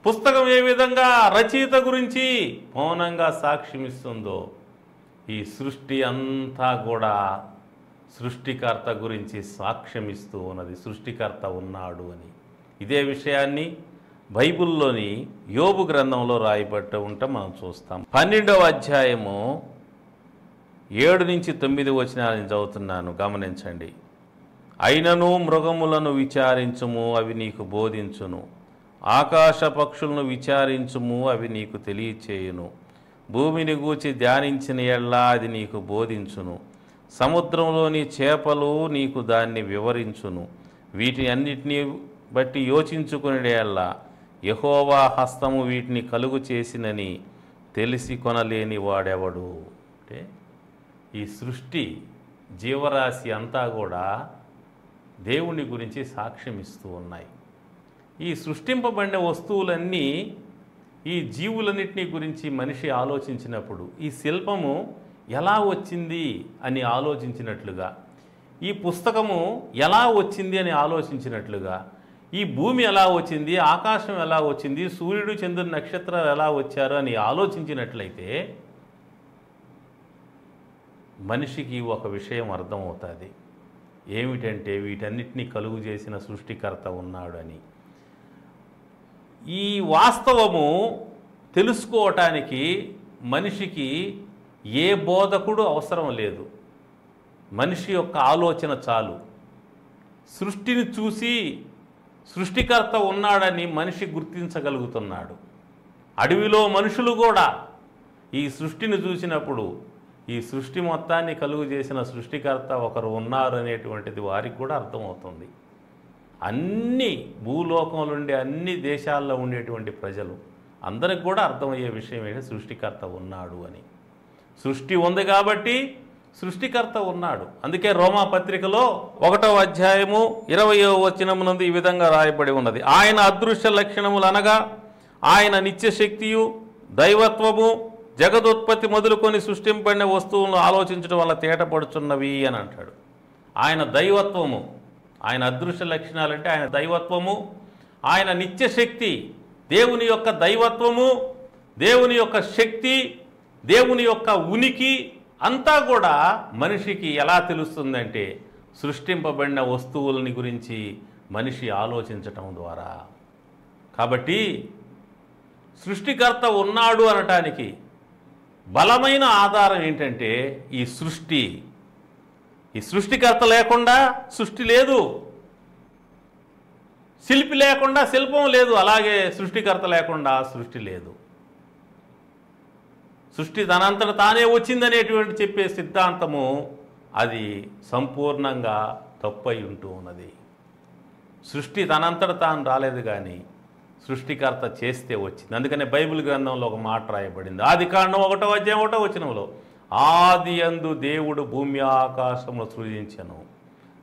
పుస్తకం ఏ విధంగా రచయిత గురించి మౌనంగా సాక్ష్యమిస్తుందో, ఈ సృష్టి అంతా కూడా సృష్టికర్త గురించి సాక్ష్యమిస్తూ ఉన్నది. సృష్టికర్త ఉన్నాడు అని. ఇదే విషయాన్ని బైబిల్లోని యోబు గ్రంథంలో రాయబట్టి ఉంటే మనం చూస్తాం. 12వ అధ్యాయము 7 నుంచి 9 వచనాలను చదువుతున్నాను, గమనించండి. అయినను మృగములను విచారించుము, అవి నీకు బోధించును. ఆకాశ పక్షులను విచారించుము, అవి నీకు తెలియచేయును. భూమిని గూర్చి ధ్యానించిన ఎల్లా అది నీకు బోధించును. సముద్రంలోని చేపలు నీకు దాన్ని వివరించును. వీటి అన్నిటినీ బట్టి యోచించుకునేలా యెహోవా హస్తము వీటిని కలుగు చేసినని తెలిసి కొనలేని వాడెవడు. అంటే ఈ సృష్టి జీవరాశి అంతా కూడా దేవుని గురించి సాక్ష్యం ఇస్తూ ఉన్నాయి. ఈ సృష్టింపబడిన వస్తువులన్నీ, ఈ జీవులన్నిటినీ గురించి మనిషి ఆలోచించినప్పుడు ఈ శిల్పము ఎలా వచ్చింది అని ఆలోచించినట్లుగా, ఈ పుస్తకము ఎలా వచ్చింది అని ఆలోచించినట్లుగా, ఈ భూమి ఎలా వచ్చింది, ఆకాశం ఎలా వచ్చింది, సూర్యుడు చంద్రుడు నక్షత్రాలు ఎలా వచ్చారు అని ఆలోచించినట్లయితే మనిషికి ఒక విషయం అర్థమవుతుంది. ఏమిటంటే వీటన్నిటినీ కలుగు చేసిన సృష్టికర్త ఉన్నాడు అని. ఈ వాస్తవము తెలుసుకోవటానికి మనిషికి ఏ బోధకుడు అవసరం లేదు. మనిషి యొక్క ఆలోచన చాలు. సృష్టిని చూసి సృష్టికర్త ఉన్నాడని మనిషి గుర్తించగలుగుతున్నాడు. అడవిలో మనుషులు కూడా ఈ సృష్టిని చూసినప్పుడు ఈ సృష్టి మొత్తాన్ని కలుగు చేసిన సృష్టికర్త ఒకరు ఉన్నారు అనేటువంటిది వారికి కూడా అర్థమవుతుంది. అన్ని భూలోకంలో ఉండే అన్ని దేశాల్లో ఉండేటువంటి ప్రజలు అందరికి కూడా అర్థమయ్యే విషయం ఏంటి, సృష్టికర్త ఉన్నాడు అని. సృష్టి ఉంది కాబట్టి సృష్టికర్త ఉన్నాడు. అందుకే రోమా పత్రికలో 1వ అధ్యాయము 20వ వచనమునందు ఈ విధంగా రాయబడి ఉన్నది. ఆయన అదృశ్య లక్షణములు అనగా ఆయన నిత్యశక్తియు దైవత్వము జగదుత్పత్తి మొదలుకొని సృష్టింపబడిన వస్తువులను ఆలోచించడం వల్ల తేటపడుచున్నవి అని అంటాడు. ఆయన దైవత్వము, ఆయన అదృశ్య లక్షణాలంటే ఆయన దైవత్వము, ఆయన నిత్యశక్తి, దేవుని యొక్క దైవత్వము, దేవుని యొక్క శక్తి, దేవుని యొక్క ఉనికి అంతా కూడా మనిషికి ఎలా తెలుస్తుందంటే సృష్టింపబడిన వస్తువులని గురించి మనిషి ఆలోచించటం ద్వారా. కాబట్టి సృష్టికర్త ఉన్నాడు అనటానికి బలమైన ఆధారం ఏంటంటే ఈ సృష్టి. ఈ సృష్టికర్త లేకుండా సృష్టి లేదు, శిల్పి లేకుండా శిల్పం లేదు, అలాగే సృష్టికర్త లేకుండా సృష్టి లేదు. సృష్టి తనంతట తానే వచ్చిందనేటువంటి చెప్పే సిద్ధాంతము అది సంపూర్ణంగా తప్పై ఉంటూ ఉన్నది. సృష్టి తనంతట తాను రాలేదు, కానీ సృష్టికర్త చేస్తే వచ్చింది. అందుకనే బైబిల్ గ్రంథంలో ఒక మాట రాయబడింది, ఆదికాండం 1వ అధ్యాయం 1వ వచనంలో, ఆది యందు దేవుడు భూమి ఆకాశమును సృజించెను.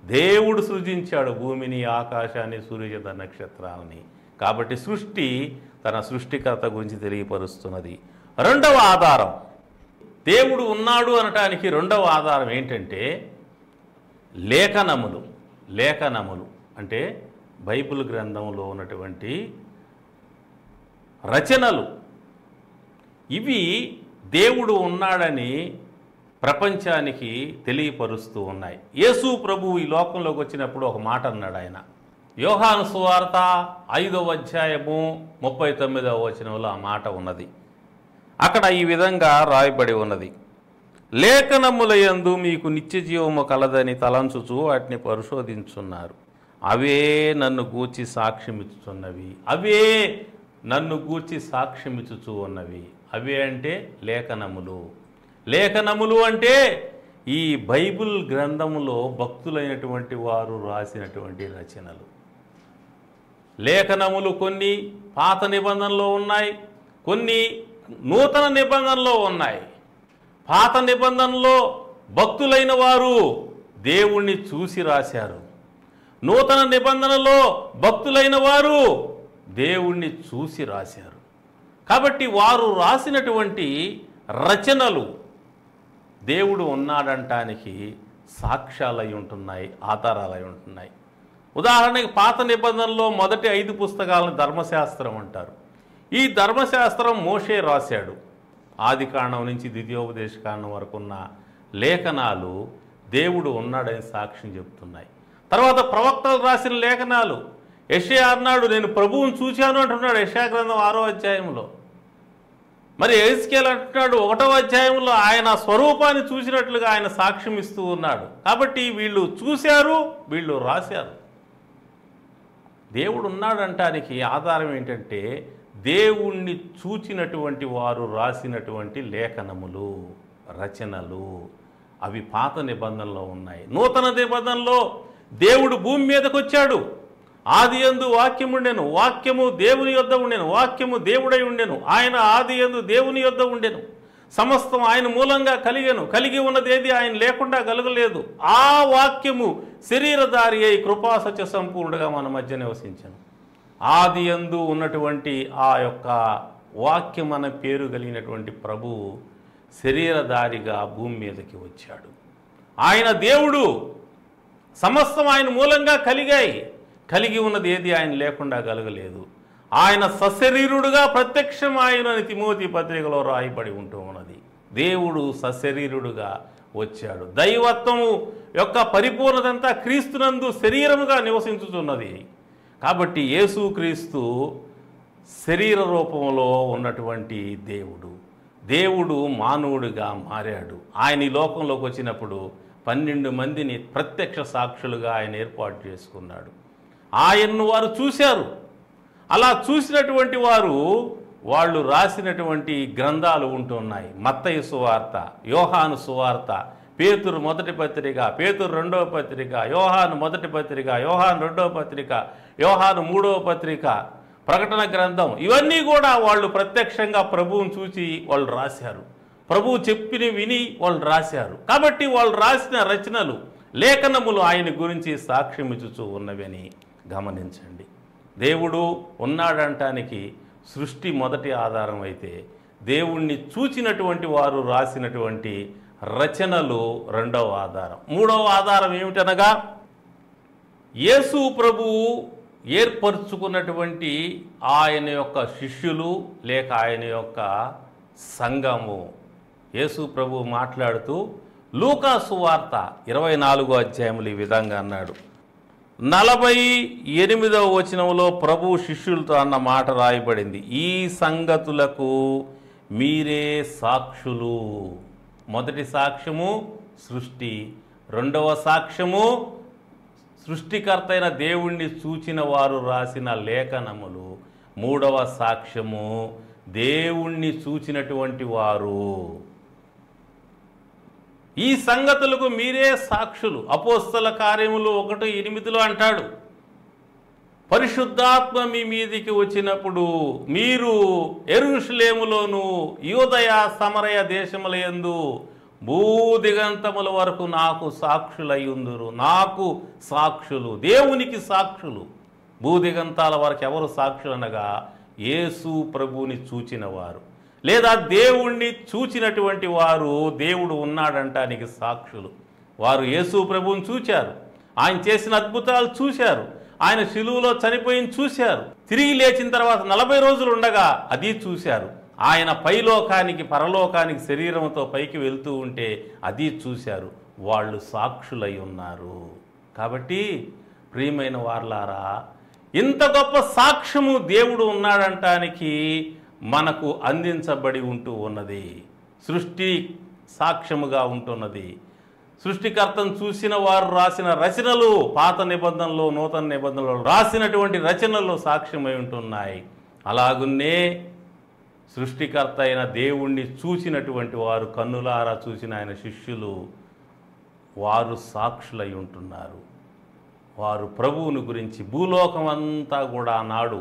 దేవుడు సృజించాడు భూమిని, ఆకాశాన్ని, సూర్యచంద్ర నక్షత్రాలని. కాబట్టి సృష్టి తన సృష్టికర్త గురించి తెలియపరుస్తున్నది. రెండవ ఆధారం, దేవుడు ఉన్నాడు అనటానికి రెండవ ఆధారం ఏంటంటే లేఖనములు. లేఖనములు అంటే బైబిల్ గ్రంథంలో ఉన్నటువంటి రచనలు. ఇవి దేవుడు ఉన్నాడని ప్రపంచానికి తెలియపరుస్తూ ఉన్నాయి. యేసు ప్రభువు ఈ లోకంలోకి వచ్చినప్పుడు ఒక మాట అన్నాడు ఆయన. యోహాను సువార్త 5వ అధ్యాయము 39వ వచనంలో ఆ మాట ఉన్నది. అక్కడ ఈ విధంగా రాయబడి ఉన్నది, లేఖనములయందు మీకు నిత్యజీవము కలదని తలంచుచు వాటిని పరిశోధించున్నారు, అవే నన్ను గూర్చి సాక్ష్యమిచ్చుచున్నవి. అవే నన్ను గూర్చి సాక్ష్యమిచ్చుచు ఉన్నవి. అవే అంటే లేఖనములు. లేఖనములు అంటే ఈ బైబిల్ గ్రంథములో భక్తులైనటువంటి వారు రాసినటువంటి రచనలు. లేఖనములు కొన్ని పాత నిబంధనలో ఉన్నాయి, కొన్ని నూతన నిబంధనలో ఉన్నాయి. పాత నిబంధనలో భక్తులైన వారు దేవుణ్ణి చూసి రాశారు. నూతన నిబంధనలో భక్తులైన వారు దేవుణ్ణి చూసి రాశారు. కాబట్టి వారు రాసినటువంటి రచనలు దేవుడు ఉన్నాడంటానికి సాక్ష్యాలై ఉంటున్నాయి, ఆధారాలై ఉంటున్నాయి. ఉదాహరణకి పాత నిబంధనలో మొదటి 5 పుస్తకాలను ధర్మశాస్త్రం అంటారు. ఈ ధర్మశాస్త్రం మోషే రాశాడు. ఆదికాండం నుంచి ద్వితీయోపదేశకాండం వరకు ఉన్న లేఖనాలు దేవుడు ఉన్నాడని సాక్ష్యం చెబుతున్నాయి. తర్వాత ప్రవక్తలు రాసిన లేఖనాలు, యెషయా అన్నాడు నేను ప్రభువుని చూశాను అంటున్నాడు యెషయా గ్రంథం 6వ అధ్యాయంలో. మరి ఎహెజ్కేలు అంటున్నాడు 1వ అధ్యాయంలో ఆయన స్వరూపాన్ని చూసినట్లుగా ఆయన సాక్ష్యం ఇస్తూ ఉన్నాడు. కాబట్టి వీళ్ళు చూశారు, వీళ్ళు రాశారు. దేవుడు ఉన్నాడంటానికి ఆధారం ఏంటంటే దేవుణ్ణి చూచినటువంటి వారు రాసినటువంటి లేఖనములు, రచనలు. అవి పాత నిబంధనలో ఉన్నాయి. నూతన నిబంధనలో దేవుడు భూమి మీదకి వచ్చాడు. ఆదియందు వాక్యము ఉండెను, వాక్యము దేవుని యొద్ద ఉండెను, వాక్యము దేవుడై ఉండెను, ఆయన ఆదియందు దేవుని యొద్ద ఉండెను, సమస్తం ఆయన మూలంగా కలిగెను, కలిగి ఉన్నది ఏది ఆయన లేకుండా కలగలేదు. ఆ వాక్యము శరీరధారి అయి కృపాసత్య సంపూర్ణుడుగా మన మధ్య నివసించను. ఆదియందు ఉన్నటువంటి ఆ యొక్క వాక్యం అనే పేరు కలిగినటువంటి ప్రభువు శరీరధారిగా భూమి మీదకి వచ్చాడు. ఆయన దేవుడు, సమస్తం ఆయన మూలంగా కలిగాయి, కలిగి ఉన్నది ఏది ఆయన లేకుండా కలగలేదు. ఆయన సశరీరుడుగా ప్రత్యక్షం ఆయనని తిమోతి పత్రికలో రాయబడి ఉంటూ ఉన్నది. దేవుడు సశరీరుడుగా వచ్చాడు. దైవత్వము యొక్క పరిపూర్ణతంతా క్రీస్తునందు శరీరముగా నివసించుతున్నది. కాబట్టి యేసుక్రీస్తు శరీర రూపంలో ఉన్నటువంటి దేవుడు. దేవుడు మానవుడిగా మారాడు. ఆయన ఈ లోకంలోకి వచ్చినప్పుడు 12 మందిని ప్రత్యక్ష సాక్షులుగా ఆయన ఏర్పాటు చేసుకున్నాడు. ఆయన్ను వారు చూశారు. అలా చూసినటువంటి వారు వాళ్ళు రాసినటువంటి గ్రంథాలు ఉంటున్నాయి. మత్తయి సువార్త, యోహాను సువార్త, పేతురు మొదటి పత్రిక, పేతురు 2వ పత్రిక, యోహాను మొదటి పత్రిక, యోహాను 2వ పత్రిక, యోహాను 3వ పత్రిక, ప్రకటన గ్రంథం, ఇవన్నీ కూడా వాళ్ళు ప్రత్యక్షంగా ప్రభువుని చూసి వాళ్ళు రాశారు. ప్రభువు చెప్పిన విని వాళ్ళు రాశారు. కాబట్టి వాళ్ళు రాసిన రచనలు, లేఖనములు ఆయన గురించి సాక్ష్యమిచ్చుచూ ఉన్నవని గమనించండి. దేవుడు ఉన్నాడంటానికి సృష్టి మొదటి ఆధారం అయితే దేవుణ్ణి చూచినటువంటి వారు రాసినటువంటి రచనలు రెండవ ఆధారం. మూడవ ఆధారం ఏమిటనగా యేసు ప్రభువు ఏర్పరచుకున్నటువంటి ఆయన యొక్క శిష్యులు లేక ఆయన యొక్క సంఘము. యేసు ప్రభు మాట్లాడుతూ లూకా సువార్త 24వ అధ్యాయములు ఈ విధంగా అన్నాడు. 48వ వచనంలో ప్రభు శిష్యులతో అన్న మాట రాయబడింది, ఈ సంగతులకు మీరే సాక్షులు. మొదటి సాక్ష్యము సృష్టి, రెండవ సాక్ష్యము సృష్టికర్త అయిన దేవుణ్ణి చూచిన వారు రాసిన లేఖనములు, మూడవ సాక్ష్యము దేవుణ్ణి చూచినటువంటి వారు. ఈ సంగతులకు మీరే సాక్షులు. అపోస్తల కార్యములు 1:8 అంటాడు, పరిశుద్ధాత్మ మీ మీదికి వచ్చినప్పుడు మీరు యెరూషలేములోను యూదయ సమరయ దేశములయందు భూదిగంతముల వరకు నాకు సాక్షులయ్యుందురు. నాకు సాక్షులు, దేవునికి సాక్షులు. భూదిగంతాల వరకు ఎవరు సాక్షులు అనగా యేసు ప్రభువుని చూచిన వారు, లేదా దేవుణ్ణి చూచినటువంటి వారు దేవుడు ఉన్నాడంటానికి సాక్షులు. వారు యేసు ప్రభువుని చూశారు, ఆయన చేసిన అద్భుతాలు చూశారు, ఆయన శిలువలో చనిపోయింది చూశారు, తిరిగి లేచిన తర్వాత 40 రోజులు ఉండగా అది చూశారు, ఆయన పైలోకానికి పరలోకానికి శరీరంతో పైకి వెళ్తూ ఉంటే అది చూశారు. వాళ్ళు సాక్షులై ఉన్నారు. కాబట్టి ప్రియమైన వారలారా, ఇంత గొప్ప సాక్ష్యము దేవుడు ఉన్నాడంటానికి మనకు అందించబడి ఉంటూ ఉన్నది. సృష్టి సాక్ష్యముగా ఉంటున్నది. సృష్టికర్తను చూసిన వారు రాసిన రచనలు, పాత నిబంధనలు నూతన నిబంధనలు రాసినటువంటి రచనలు సాక్ష్యమై ఉంటున్నాయి. అలాగున్నే సృష్టికర్త అయిన దేవుణ్ణి చూసినటువంటి వారు, కన్నులారా చూసిన ఆయన శిష్యులు, వారు సాక్షులై ఉంటున్నారు. వారు ప్రభువుని గురించి భూలోకం అంతా కూడా నాడు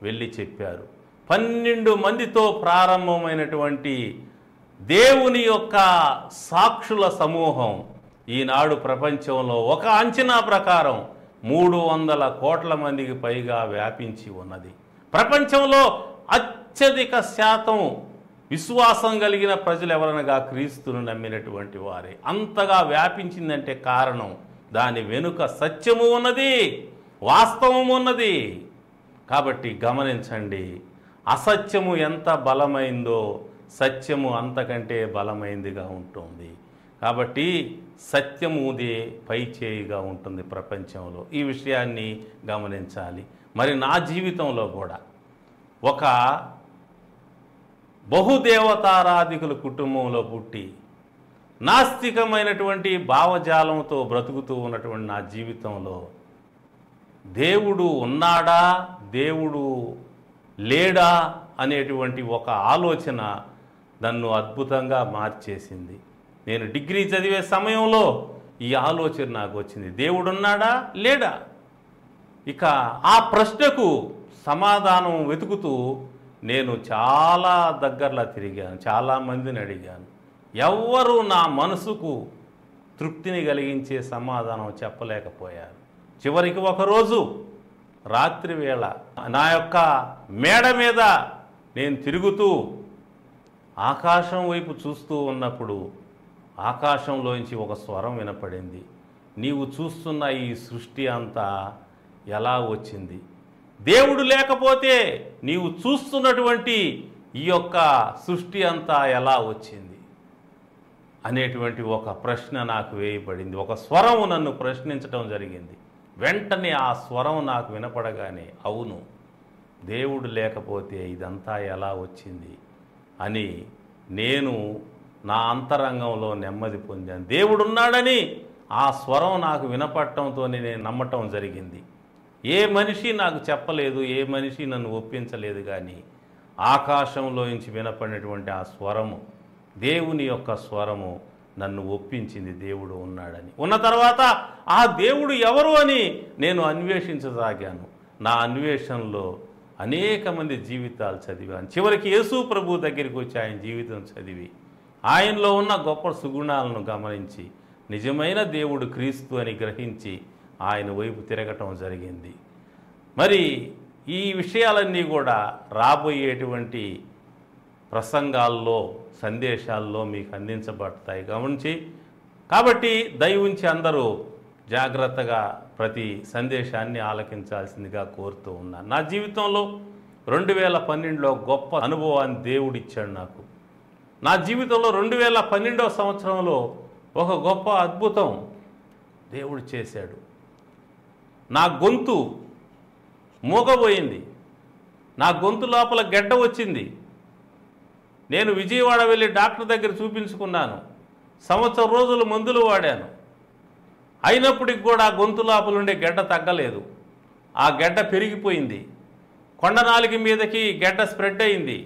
వెళ్ళి చెప్పారు. 12 మందితో ప్రారంభమైనటువంటి దేవుని యొక్క సాక్షుల సమూహం ఈనాడు ప్రపంచంలో ఒక అంచనా ప్రకారం 300 కోట్ల మందికి పైగా వ్యాపించి ఉన్నది. ప్రపంచంలో అత్యధిక శాతం విశ్వాసం కలిగిన ప్రజలు ఎవరనగా క్రీస్తును నమ్మినటువంటి వారే. అంతగా వ్యాపించిందంటే కారణం దాని వెనుక సత్యము ఉన్నది, వాస్తవము ఉన్నది. కాబట్టి గమనించండి, అసత్యము ఎంత బలమైందో సత్యము అంతకంటే బలమైందిగా ఉంటుంది. కాబట్టి సత్యముదే పై చేయిగా ఉంటుంది ప్రపంచంలో. ఈ విషయాన్ని గమనించాలి. మరి నా జీవితంలో కూడా ఒక బహుదేవతారాధికుల కుటుంబంలో పుట్టి నాస్తికమైనటువంటి భావజాలంతో బ్రతుకుతూ ఉన్నటువంటి నా జీవితంలో దేవుడు ఉన్నాడా, దేవుడు లేడా అనేటువంటి ఒక ఆలోచన నన్ను అద్భుతంగా మార్చేసింది. నేను డిగ్రీ చదివే సమయంలో ఈ ఆలోచన నాకు వచ్చింది, దేవుడు ఉన్నాడా లేడా. ఇక ఆ ప్రశ్నకు సమాధానం వెతుకుతూ నేను చాలా దగ్గరలా తిరిగాను, చాలామందిని అడిగాను. ఎవ్వరూ నా మనసుకు తృప్తిని కలిగించే సమాధానం చెప్పలేకపోయారు. చివరికి ఒకరోజు రాత్రి వేళ నా యొక్క మేడ మీద నేను తిరుగుతూ ఆకాశం వైపు చూస్తూ ఉన్నప్పుడు ఆకాశంలోంచి ఒక స్వరం వినపడింది, నీవు చూస్తున్న ఈ సృష్టి అంతా ఎలా వచ్చింది, దేవుడు లేకపోతే నీవు చూస్తున్నటువంటి ఈ యొక్క సృష్టి అంతా ఎలా వచ్చింది అనేటువంటి ఒక ప్రశ్న నాకు వేయబడింది. ఒక స్వరం నన్ను ప్రశ్నించడం జరిగింది. వెంటనే ఆ స్వరం నాకు వినపడగానే, అవును, దేవుడు లేకపోతే ఇదంతా ఎలా వచ్చింది అని నేను నా అంతరంగంలో నెమ్మది పొందాను. దేవుడున్నాడని ఆ స్వరం నాకు వినపడటంతో నేను నమ్మటం జరిగింది. ఏ మనిషి నాకు చెప్పలేదు, ఏ మనిషి నన్ను ఒప్పించలేదు, కానీ ఆకాశంలోంచి వినపడినటువంటి ఆ స్వరము, దేవుని యొక్క స్వరము నన్ను ఒప్పించింది దేవుడు ఉన్నాడని. ఉన్న తర్వాత ఆ దేవుడు ఎవరు అని నేను అన్వేషించసాగాను. నా అన్వేషణలో అనేక మంది జీవితాలు చదివాను. చివరికి యేసు ప్రభు దగ్గరికి వచ్చి ఆయన జీవితం చదివి ఆయనలో ఉన్న గొప్ప సుగుణాలను గమనించి నిజమైన దేవుడు క్రీస్తు అని గ్రహించి ఆయన వైపు తిరగటం జరిగింది. మరి ఈ విషయాలన్నీ కూడా రాబోయేటువంటి ప్రసంగాల్లో, సందేశాల్లో మీకు అందించబడతాయి గమనించి. కాబట్టి దయవుంచి అందరూ జాగ్రత్తగా ప్రతి సందేశాన్ని ఆలకించాల్సిందిగా కోరుతూ ఉన్నాను. నా జీవితంలో 2012లో గొప్ప అనుభవాన్ని దేవుడిచ్చాడు నాకు. నా జీవితంలో 2012వ సంవత్సరంలో ఒక గొప్ప అద్భుతం దేవుడు చేశాడు. నా గొంతు మూగబోయింది. నా గొంతు లోపల గెడ్డ వచ్చింది. నేను విజయవాడ వెళ్ళి డాక్టర్ దగ్గర చూపించుకున్నాను. సంవత్సరం రోజులు మందులు వాడాను. అయినప్పటికి కూడా గొంతు లోపల ఉండే గెడ్డ తగ్గలేదు. ఆ గెడ్డ పెరిగిపోయింది. కొండ నాలుగు మీదకి గెడ్డ స్ప్రెడ్ అయింది.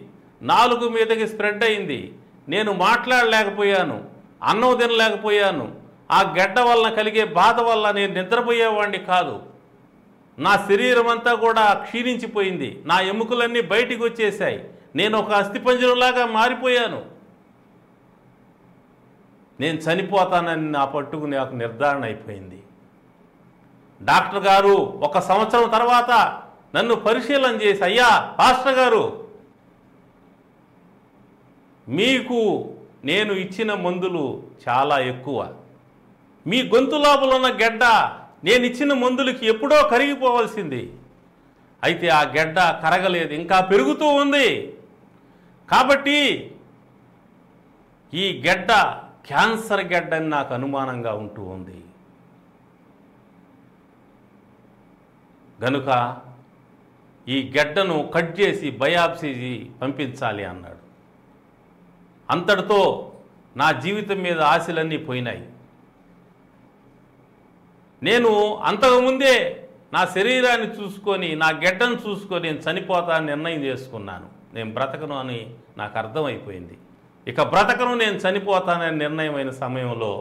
నాలుగు మీదకి స్ప్రెడ్ అయింది. నేను మాట్లాడలేకపోయాను, అన్నం తినలేకపోయాను. ఆ గెడ్డ వలన కలిగే బాధ వల్ల నేను నిద్రపోయేవాడిని కాదు. నా శరీరం అంతా కూడా క్షీణించిపోయింది. నా ఎముకలన్నీ బయటికి వచ్చేసాయి. నేను ఒక అస్థిపంజరంలాగా మారిపోయాను. నేను చనిపోతానని నా పట్టుకు నాకు నిర్ధారణ అయిపోయింది. డాక్టర్ గారు 1 సంవత్సరం తర్వాత నన్ను పరిశీలన చేసి, అయ్యా పాస్టర్ గారు, మీకు నేను ఇచ్చిన మందులు చాలా ఎక్కువ. మీ గొంతు లోపల ఉన్న గెడ్డ నేను ఇచ్చిన మందులకి ఎప్పుడో కరిగిపోవాల్సింది. అయితే ఆ గెడ్డ కరగలేదు, ఇంకా పెరుగుతూ ఉంది. కాబట్టి ఈ గెడ్డ క్యాన్సర్ గెడ్డ అని నాకు అనుమానంగా ఉంటూ ఉంది. గనుక ఈ గెడ్డను కట్ చేసి బయాప్సీ పంపించాలి అన్నాడు. అంతటితో నా జీవితం మీద ఆశలన్నీ పోయినాయి. నేను అంతకుముందే నా శరీరాన్ని చూసుకొని, నా గెడ్డను చూసుకొని నేను చనిపోతానని నిర్ణయం చేసుకున్నాను. నేను బ్రతకను అని నాకు అర్థమైపోయింది. ఇక బ్రతకను, నేను చనిపోతానని నిర్ణయమైన సమయంలో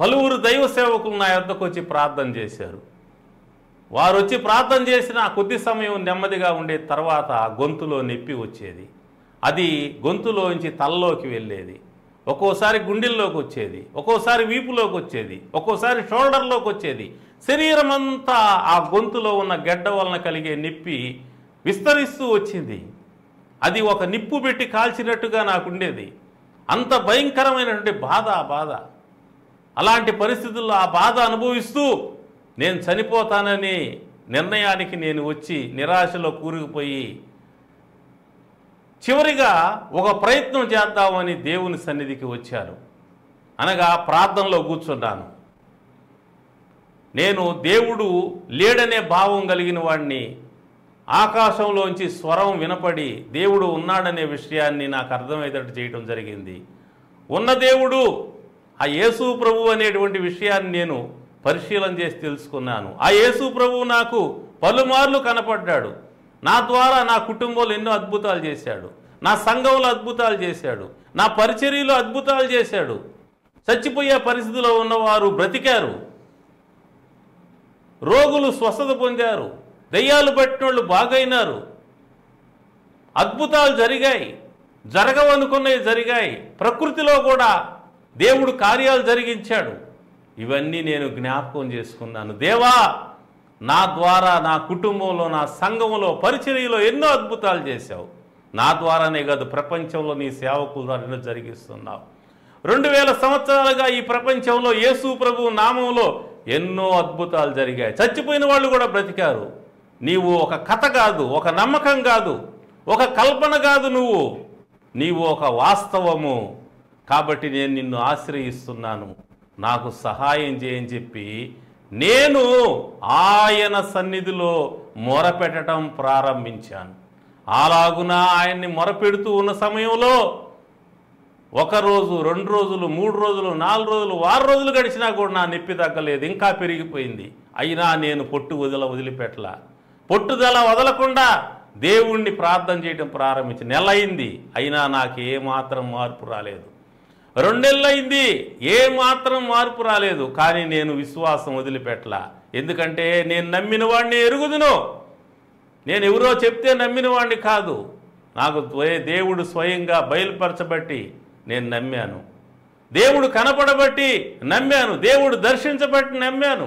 పలువురు దైవ సేవకులు నా యొద్దకు వచ్చి ప్రార్థన చేశారు. వారు వచ్చి ప్రార్థన చేసిన కొద్ది సమయం నెమ్మదిగా ఉండే తర్వాత గొంతులో నొప్పి వచ్చేది. అది గొంతులోంచి తలలోకి వెళ్ళేది. ఒక్కోసారి గుండెల్లోకి వచ్చేది, ఒక్కోసారి వీపులోకి వచ్చేది, ఒక్కోసారి షోల్డర్లోకి వచ్చేది. శరీరం అంతా ఆ గొంతులో ఉన్న గెడ్డ వలన కలిగే నొప్పి విస్తరిస్తూ వచ్చింది. అది ఒక నిప్పు పెట్టి కాల్చినట్టుగా నాకుండేది. అంత భయంకరమైనటువంటి బాధ. అలాంటి పరిస్థితుల్లో ఆ బాధ అనుభవిస్తూ నేను చనిపోతానని నిర్ణయానికి నేను వచ్చి నిరాశలో కూరుకుపోయి చివరిగా ఒక ప్రయత్నం చేద్దామని దేవుని సన్నిధికి వచ్చాను. అనగా ప్రార్థనలో కూర్చున్నాను. నేను దేవుడు లేడనే భావం కలిగిన వాడిని. ఆకాశంలోంచి స్వరం వినపడి దేవుడు ఉన్నాడనే విషయాన్ని నాకు అర్థమయ్యేటట్టు చేయడం జరిగింది. ఉన్న దేవుడు ఆ యేసు ప్రభువు అనేటువంటి విషయాన్ని నేను పరిశీలన చేసి తెలుసుకున్నాను. ఆ యేసు ప్రభువు నాకు పలుమార్లు కనపడ్డాడు. నా ద్వారా నా కుటుంబంలో ఎన్నో అద్భుతాలు చేశాడు. నా సంఘంలో అద్భుతాలు చేశాడు. నా పరిచర్యలో అద్భుతాలు చేశాడు. చచ్చిపోయే పరిస్థితిలో ఉన్నవారు బ్రతికారు. రోగులు స్వస్థత పొందారు. దెయ్యాలు పట్టిన వాళ్ళు బాగైనారు. అద్భుతాలు జరిగాయి. జరగవనుకున్నవి జరిగాయి. ప్రకృతిలో కూడా దేవుడు కార్యాలు జరిగించాడు. ఇవన్నీ నేను జ్ఞాపకం చేసుకున్నాను. దేవా, నా ద్వారా నా కుటుంబంలో, నా సంఘంలో, పరిచర్యలో ఎన్నో అద్భుతాలు చేశావు. నా ద్వారానే కాదు, ప్రపంచంలో నీ సేవకుల ద్వారా జరిగిస్తున్నావు. 2000 సంవత్సరాలుగా ఈ ప్రపంచంలో యేసు ప్రభువు నామంలో ఎన్నో అద్భుతాలు జరిగాయి. చచ్చిపోయిన వాళ్ళు కూడా బ్రతికారు. నీవు ఒక కథ కాదు, ఒక నమ్మకం కాదు, ఒక కల్పన కాదు, నీవు ఒక వాస్తవము. కాబట్టి నేను నిన్ను ఆశ్రయిస్తున్నాను, నాకు సహాయం చేయని చెప్పి నేను ఆయన సన్నిధిలో మొరపెట్టడం ప్రారంభించాను. అలాగున ఆయన్ని మొరపెడుతూ ఉన్న సమయంలో 1 రోజు, 2 రోజులు, 3 రోజులు, 4 రోజులు, 6 రోజులు గడిచినా కూడా నా నొప్పి తగ్గలేదు, ఇంకా పెరిగిపోయింది. అయినా నేను వదిలిపెట్టలా. పట్టుదల వదలకుండా దేవుణ్ణి ప్రార్థన చేయడం ప్రారంభించి నెల అయింది. అయినా నాకు ఏమాత్రం మార్పు రాలేదు. 2 నెలలు అయింది, ఏమాత్రం మార్పు రాలేదు. కానీ నేను విశ్వాసం వదిలిపెట్టలా. ఎందుకంటే నేను నమ్మిన వాడిని ఎరుగుదును. నేను ఎవరో చెప్తే నమ్మిన వాడిని కాదు. నాకు దేవుడు స్వయంగా బయలుపరచబట్టి నేను నమ్మాను. దేవుడు కనపడబట్టి నమ్మాను. దేవుడు దర్శించబట్టి నమ్మాను.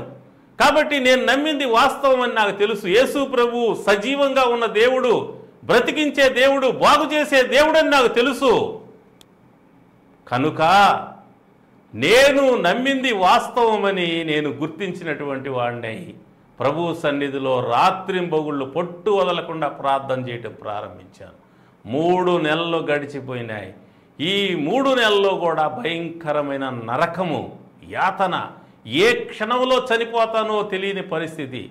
కాబట్టి నేను నమ్మింది వాస్తవం అని నాకు తెలుసు. యేసు ప్రభువు సజీవంగా ఉన్న దేవుడు, బ్రతికించే దేవుడు, బాగు చేసే దేవుడు అని నాకు తెలుసు. కనుక నేను నమ్మింది వాస్తవమని నేను గుర్తించినటువంటి వాడిని ప్రభు సన్నిధిలో రాత్రింబగుళ్ళు పొట్టు వదలకుండా ప్రార్థన చేయటం ప్రారంభించాను. 3 నెలలు గడిచిపోయినాయి. ఈ 3 నెలల్లో కూడా భయంకరమైన నరకము, యాతన, ఏ క్షణంలో చనిపోతానో తెలియని పరిస్థితి,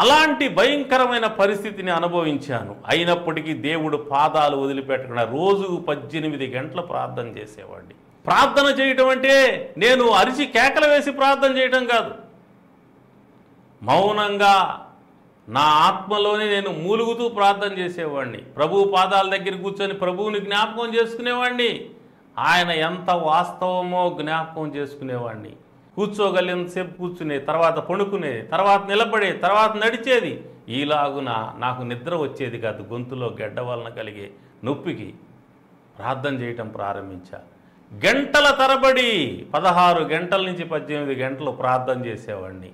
అలాంటి భయంకరమైన పరిస్థితిని అనుభవించాను. అయినప్పటికీ దేవుడు పాదాలు వదిలిపెట్టకుండా రోజుకు 18 గంటలు ప్రార్థన చేసేవాడిని. ప్రార్థన చేయటం అంటే నేను అరిచి కేకలు వేసి ప్రార్థన చేయటం కాదు. మౌనంగా నా ఆత్మలోనే నేను మూలుగుతూ ప్రార్థన చేసేవాడిని. ప్రభువు పాదాల దగ్గర కూర్చొని ప్రభువుని జ్ఞాపకం చేసుకునేవాడిని. ఆయన ఎంత వాస్తవమో జ్ఞాపకం చేసుకునేవాడిని. కూర్చోగలిగినంతసేపు కూర్చునే, తర్వాత పడుకునే, తర్వాత నిలబడే, తర్వాత నడిచేది. ఈలాగున నాకు నిద్ర వచ్చేది కాదు. గొంతులో గడ్డ వలన కలిగే నొప్పికి ప్రార్థన చేయటం ప్రారంభించా. గంటల తరబడి 16 గంటల నుంచి 18 గంటలు ప్రార్థన చేసేవాడిని.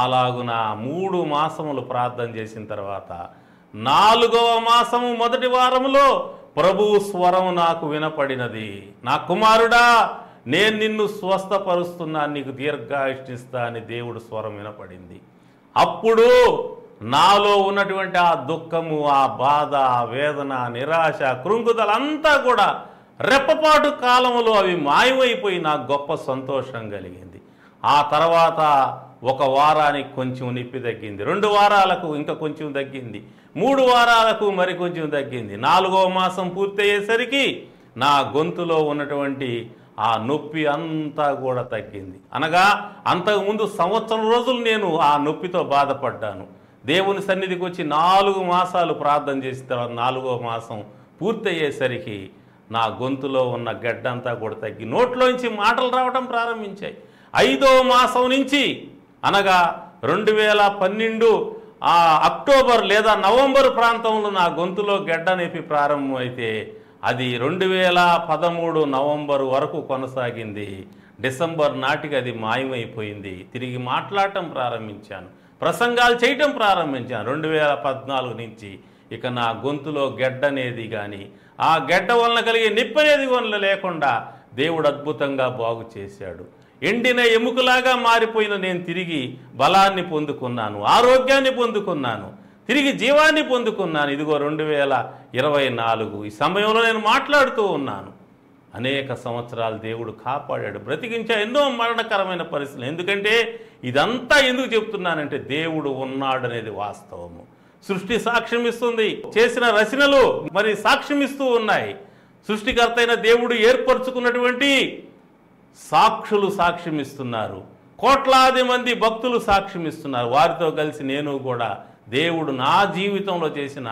అలాగున 3 మాసములు ప్రార్థన చేసిన తర్వాత 4వ మాసము మొదటి వారములో ప్రభువు స్వరం నాకు వినపడినది. నా కుమారుడా, నేను నిన్ను స్వస్థపరుస్తున్నాను, నీకు దీర్ఘాయుష్నిస్తా అని దేవుడు స్వరం వినపడింది. అప్పుడు నాలో ఉన్నటువంటి ఆ దుఃఖము, ఆ బాధ, ఆ వేదన, నిరాశ, కృంగుదలంతా కూడా రెప్పపాటు కాలంలో అవి మాయమైపోయి నాకు గొప్ప సంతోషం కలిగింది. ఆ తర్వాత 1 వారానికి కొంచెం నొప్పి తగ్గింది, 2 వారాలకు ఇంకా కొంచెం తగ్గింది, 3 వారాలకు మరి కొంచెం తగ్గింది. 4వ మాసం పూర్తయ్యేసరికి నా గొంతులో ఉన్నటువంటి ఆ నొప్పి అంతా కూడా తగ్గింది. అనగా అంతకుముందు 1 సంవత్సరం రోజులు నేను ఆ నొప్పితో బాధపడ్డాను. దేవుని సన్నిధికి వచ్చి 4 మాసాలు ప్రార్థన చేసిన తర్వాత 4వ మాసం పూర్తయ్యేసరికి నా గొంతులో ఉన్న గడ్డంతా కూడా తగ్గి నోట్లోంచి మాటలు రావడం ప్రారంభించాయి. 5వ మాసం నుంచి అనగా 2012 అక్టోబర్ లేదా నవంబర్ ప్రాంతంలో నా గొంతులో గడ్డ నొప్పి ప్రారంభమైతే అది 2013 నవంబర్ వరకు కొనసాగింది. డిసెంబర్ నాటికి అది మాయమైపోయింది. తిరిగి మాట్లాడటం ప్రారంభించాను, ప్రసంగాలు చేయటం ప్రారంభించాను. 2014 నుంచి ఇక నా గొంతులో గెడ్డ అనేది కానీ ఆ గెడ్డ వలన కలిగే నొప్పి అనేది వలన లేకుండా దేవుడు అద్భుతంగా బాగు చేశాడు. ఎండిన ఎముకలాగా మారిపోయిన నేను తిరిగి బలాన్ని పొందుకున్నాను, ఆరోగ్యాన్ని పొందుకున్నాను, తిరిగి జీవాన్ని పొందుకున్నాను. ఇదిగో 2024 ఈ సమయంలో నేను మాట్లాడుతూ ఉన్నాను. అనేక సంవత్సరాలు దేవుడు కాపాడాడు, బ్రతికించా ఎన్నో మరణకరమైన పరిస్థితులు. ఎందుకంటే ఇదంతా ఎందుకు చెప్తున్నానంటే దేవుడు ఉన్నాడు అనేది వాస్తవము. సృష్టి సాక్ష్యం ఇస్తుంది, చేసిన రచనలు మరి సాక్ష్యం ఇస్తూ ఉన్నాయి. సృష్టికర్త అయిన దేవుడు ఏర్పరచుకున్నటువంటి సాక్షులు సాక్ష్యం ఇస్తున్నారు, కోట్లాది మంది భక్తులు సాక్ష్యం ఇస్తున్నారు. వారితో కలిసి నేను కూడా దేవుడు నా జీవితంలో చేసిన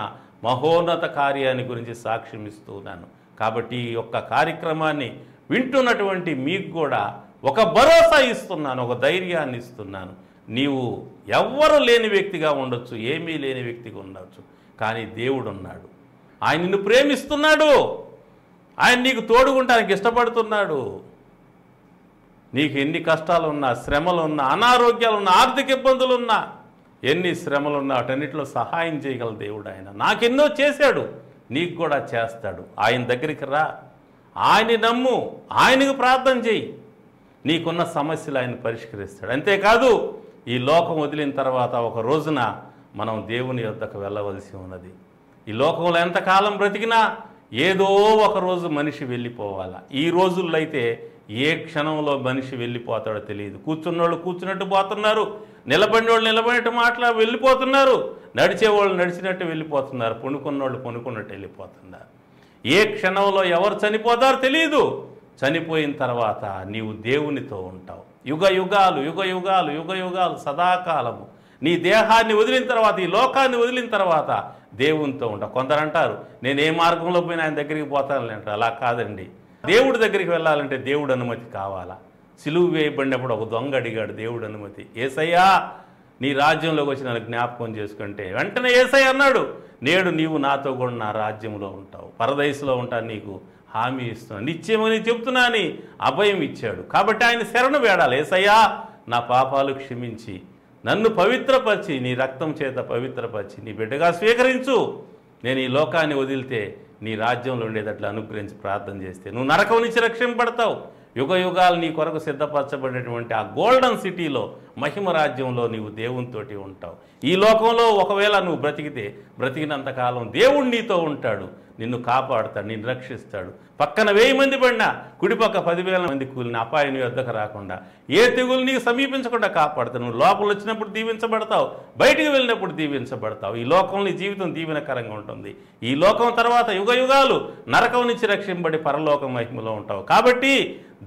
మహోన్నత కార్యాన్ని గురించి సాక్ష్యం ఇస్తూ ఉన్నాను. కాబట్టి ఈ యొక్క కార్యక్రమాన్ని వింటున్నటువంటి మీకు కూడా ఒక భరోసా ఇస్తున్నాను, ఒక ధైర్యాన్ని ఇస్తున్నాను. నీవు ఎవ్వరు లేని వ్యక్తిగా ఉండొచ్చు, ఏమీ లేని వ్యక్తిగా ఉండొచ్చు, కానీ దేవుడు ఉన్నాడు. ఆయన నిన్ను ప్రేమిస్తున్నాడు, ఆయన నీకు తోడుగుంటానికి ఇష్టపడుతున్నాడు. నీకు ఎన్ని కష్టాలు ఉన్నా, శ్రమలు ఉన్నా, అనారోగ్యాలు ఉన్నా, ఆర్థిక ఇబ్బందులు ఉన్నా, ఎన్ని శ్రమలు ఉన్నా వాటన్నిటిలో సహాయం చేయగల దేవుడు ఆయన. నాకెన్నో చేశాడు, నీకు కూడా చేస్తాడు. ఆయన దగ్గరికి రా, ఆయన్ని నమ్ము, ఆయనకు ప్రార్థన చేయి, నీకున్న సమస్యలు ఆయన పరిష్కరిస్తాడు. అంతేకాదు ఈ లోకం వదిలిన తర్వాత ఒక రోజున మనం దేవుని యొద్దకు వెళ్ళవలసి ఉన్నది. ఈ లోకంలో ఎంతకాలం బ్రతికినా ఏదో ఒక రోజు మనిషి వెళ్ళిపోవాలా. ఈ రోజుల్లో అయితే ఏ క్షణంలో మనిషి వెళ్ళిపోతాడో తెలియదు. కూర్చున్నోళ్ళు కూర్చున్నట్టు పోతున్నారు, నిలబడినోళ్ళు నిలబడినట్టు వెళ్ళిపోతున్నారు, నడిచేవాళ్ళు నడిచినట్టు వెళ్ళిపోతున్నారు, పనుకున్నోళ్ళు పనుకున్నట్టు వెళ్ళిపోతున్నారు. ఏ క్షణంలో ఎవరు చనిపోతారో తెలియదు. చనిపోయిన తర్వాత నీవు దేవునితో ఉంటావు యుగ యుగాలు, యుగ యుగాలు, యుగ యుగాలు, సదాకాలము. నీ దేహాన్ని వదిలిన తర్వాత, ఈ లోకాన్ని వదిలిన తర్వాత దేవునితో ఉంటావు. కొందరు అంటారు నేను ఏ మార్గంలో పోయినా ఆయన దగ్గరికి పోతానని అంటారు. అలా కాదండి. దేవుడి దగ్గరికి వెళ్ళాలంటే దేవుడు అనుమతి కావాలా. సిలువు వేయబడినప్పుడు ఒక దొంగ అడిగాడు దేవుడు అనుమతి. యేసయ్యా నీ రాజ్యంలోకి వచ్చి నన్ను జ్ఞాపకం చేసుకుంటే వెంటనే యేసయ్య అన్నాడు, నేడు నీవు నాతో కూడా నా రాజ్యంలో ఉంటావు, పరదైసులో ఉంటాను, నీకు హామీ ఇస్తున్నాను, నిత్యమని చెప్తున్నాని అభయం ఇచ్చాడు. కాబట్టి ఆయన శరణు వేడాలి. యేసయ్యా నా పాపాలు క్షమించి నన్ను పవిత్రపరిచి, నీ రక్తం చేత పవిత్రపరిచి నీ బిడ్డగా స్వీకరించు. నేను ఈ లోకాన్ని వదిలితే నీ రాజ్యంలో ఉండేటట్లు అనుగ్రహించి ప్రార్థన చేస్తే నువ్వు నరకం నుంచి రక్షింపబడతావు, యుగాలు నీ కొరకు సిద్ధపరచబడినటువంటి ఆ గోల్డెన్ సిటీలో మహిమ రాజ్యంలో నీవు దేవునితోటి ఉంటావు. ఈ లోకంలో ఒకవేళ నువ్వు బ్రతికినంతకాలం దేవుడు నీతో ఉంటాడు, నిన్ను కాపాడుతాడు, నిన్ను రక్షిస్తాడు. పక్కన 1000 మంది పడినా, కుడిపక్క 10,000 మంది కూలిన అపాయం నీ వద్దకు రాకుండా, ఏ తెగులు నీకు సమీపించకుండా కాపాడుతావు. నువ్వు లోపల వచ్చినప్పుడు దీవించబడతావు, బయటికి వెళ్ళినప్పుడు దీవించబడతావు. ఈ లోకంలో నీ జీవితం దీవెనకరంగా ఉంటుంది. ఈ లోకం తర్వాత యుగాలు నరకం నుంచి రక్షింపబడి పరలోక మహిమలో ఉంటావు. కాబట్టి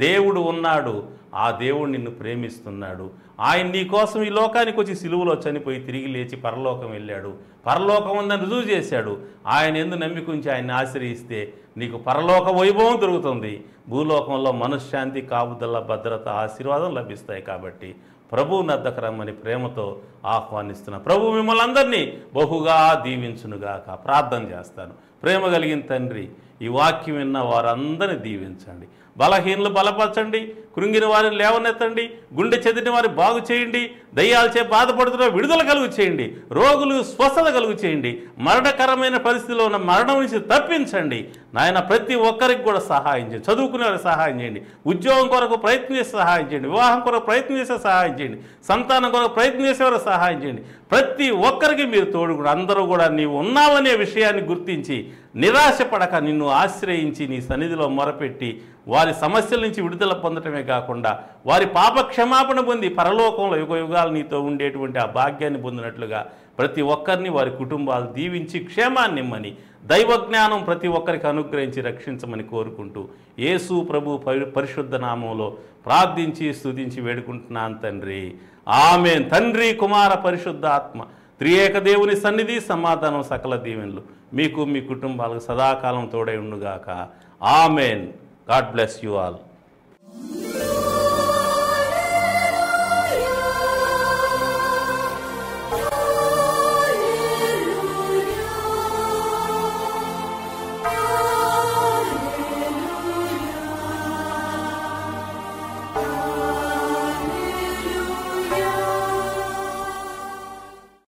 దేవుడు ఉన్నాడు, ఆ దేవుడు నిన్ను ప్రేమిస్తున్నాడు. ఆయన నీ కోసం ఈ లోకానికి వచ్చి సిలువలో చనిపోయి తిరిగి లేచి పరలోకం వెళ్ళాడు. పరలోకం ఉందని రుజువు చేశాడు. ఆయన ఎందు నమ్మిక ఉంచి ఆయన్ని ఆశ్రయిస్తే నీకు పరలోక వైభవం దొరుకుతుంది. భూలోకంలో మనశ్శాంతి, కాపుదల, భద్రత, ఆశీర్వాదం లభిస్తాయి. కాబట్టి ప్రభువు నద్దకు రమ్మని ప్రేమతో ఆహ్వానిస్తున్నా. ప్రభు మిమ్మల్ని అందరినీ బహుగా దీవించునుగాక. ప్రార్థన చేస్తాను. ప్రేమ కలిగిన తండ్రి, ఈ వాక్యం విన్న వారందరినీ దీవించండి. బలహీనలు బలపరచండి, కృంగిన వారిని లేవనెత్తండి, గుండె చెదిరిన వారిని బాగు చేయండి, దయ్యాలచే బాధపడుతున్న విడుదల కలుగు చేయండి, రోగులు స్వస్థత కలుగు చేయండి, మరణకరమైన పరిస్థితిలో ఉన్న మరణం నుంచి తప్పించండి. నాయన ప్రతి ఒక్కరికి కూడా సహాయం చేయండి. చదువుకునే వారికి సహాయం చేయండి, ఉద్యోగం కొరకు ప్రయత్నం చేసి సహాయం చేయండి, వివాహం కొరకు ప్రయత్నం చేసే సహాయం చేయండి, సంతానం కొరకు ప్రయత్నం చేసేవారు సహాయం చేయండి. ప్రతి ఒక్కరికి మీరు తోడుగుడు. అందరూ కూడా నీవు ఉన్నావనే విషయాన్ని గుర్తించి నిరాశపడక నిన్ను ఆశ్రయించి నీ సన్నిధిలో మొరపెట్టి వారి సమస్యల నుంచి విడుదల పొందటమే కాకుండా వారి పాప క్షమాపణ పొంది పరలోకంలో యుగాలు నీతో ఉండేటువంటి ఆ భాగ్యాన్ని పొందినట్లుగా ప్రతి ఒక్కరిని వారి కుటుంబాలు దీవించి క్షేమాన్ని ఇమ్మని, దైవజ్ఞానం ప్రతి ఒక్కరికి అనుగ్రహించి రక్షించమని కోరుకుంటూ యేసు ప్రభు పరిశుద్ధ నామంలో ప్రార్థించి స్తుతించి వేడుకుంటున్నాను తండ్రి. ఆమేన్. తండ్రి, కుమార, పరిశుద్ధ ఆత్మ త్రియేక దేవుని సన్నిధి, సమాధానం, సకల దీవెనలు మీకు మీ కుటుంబాలకు సదాకాలం తోడై ఉండుగాక. Amen. God bless you all.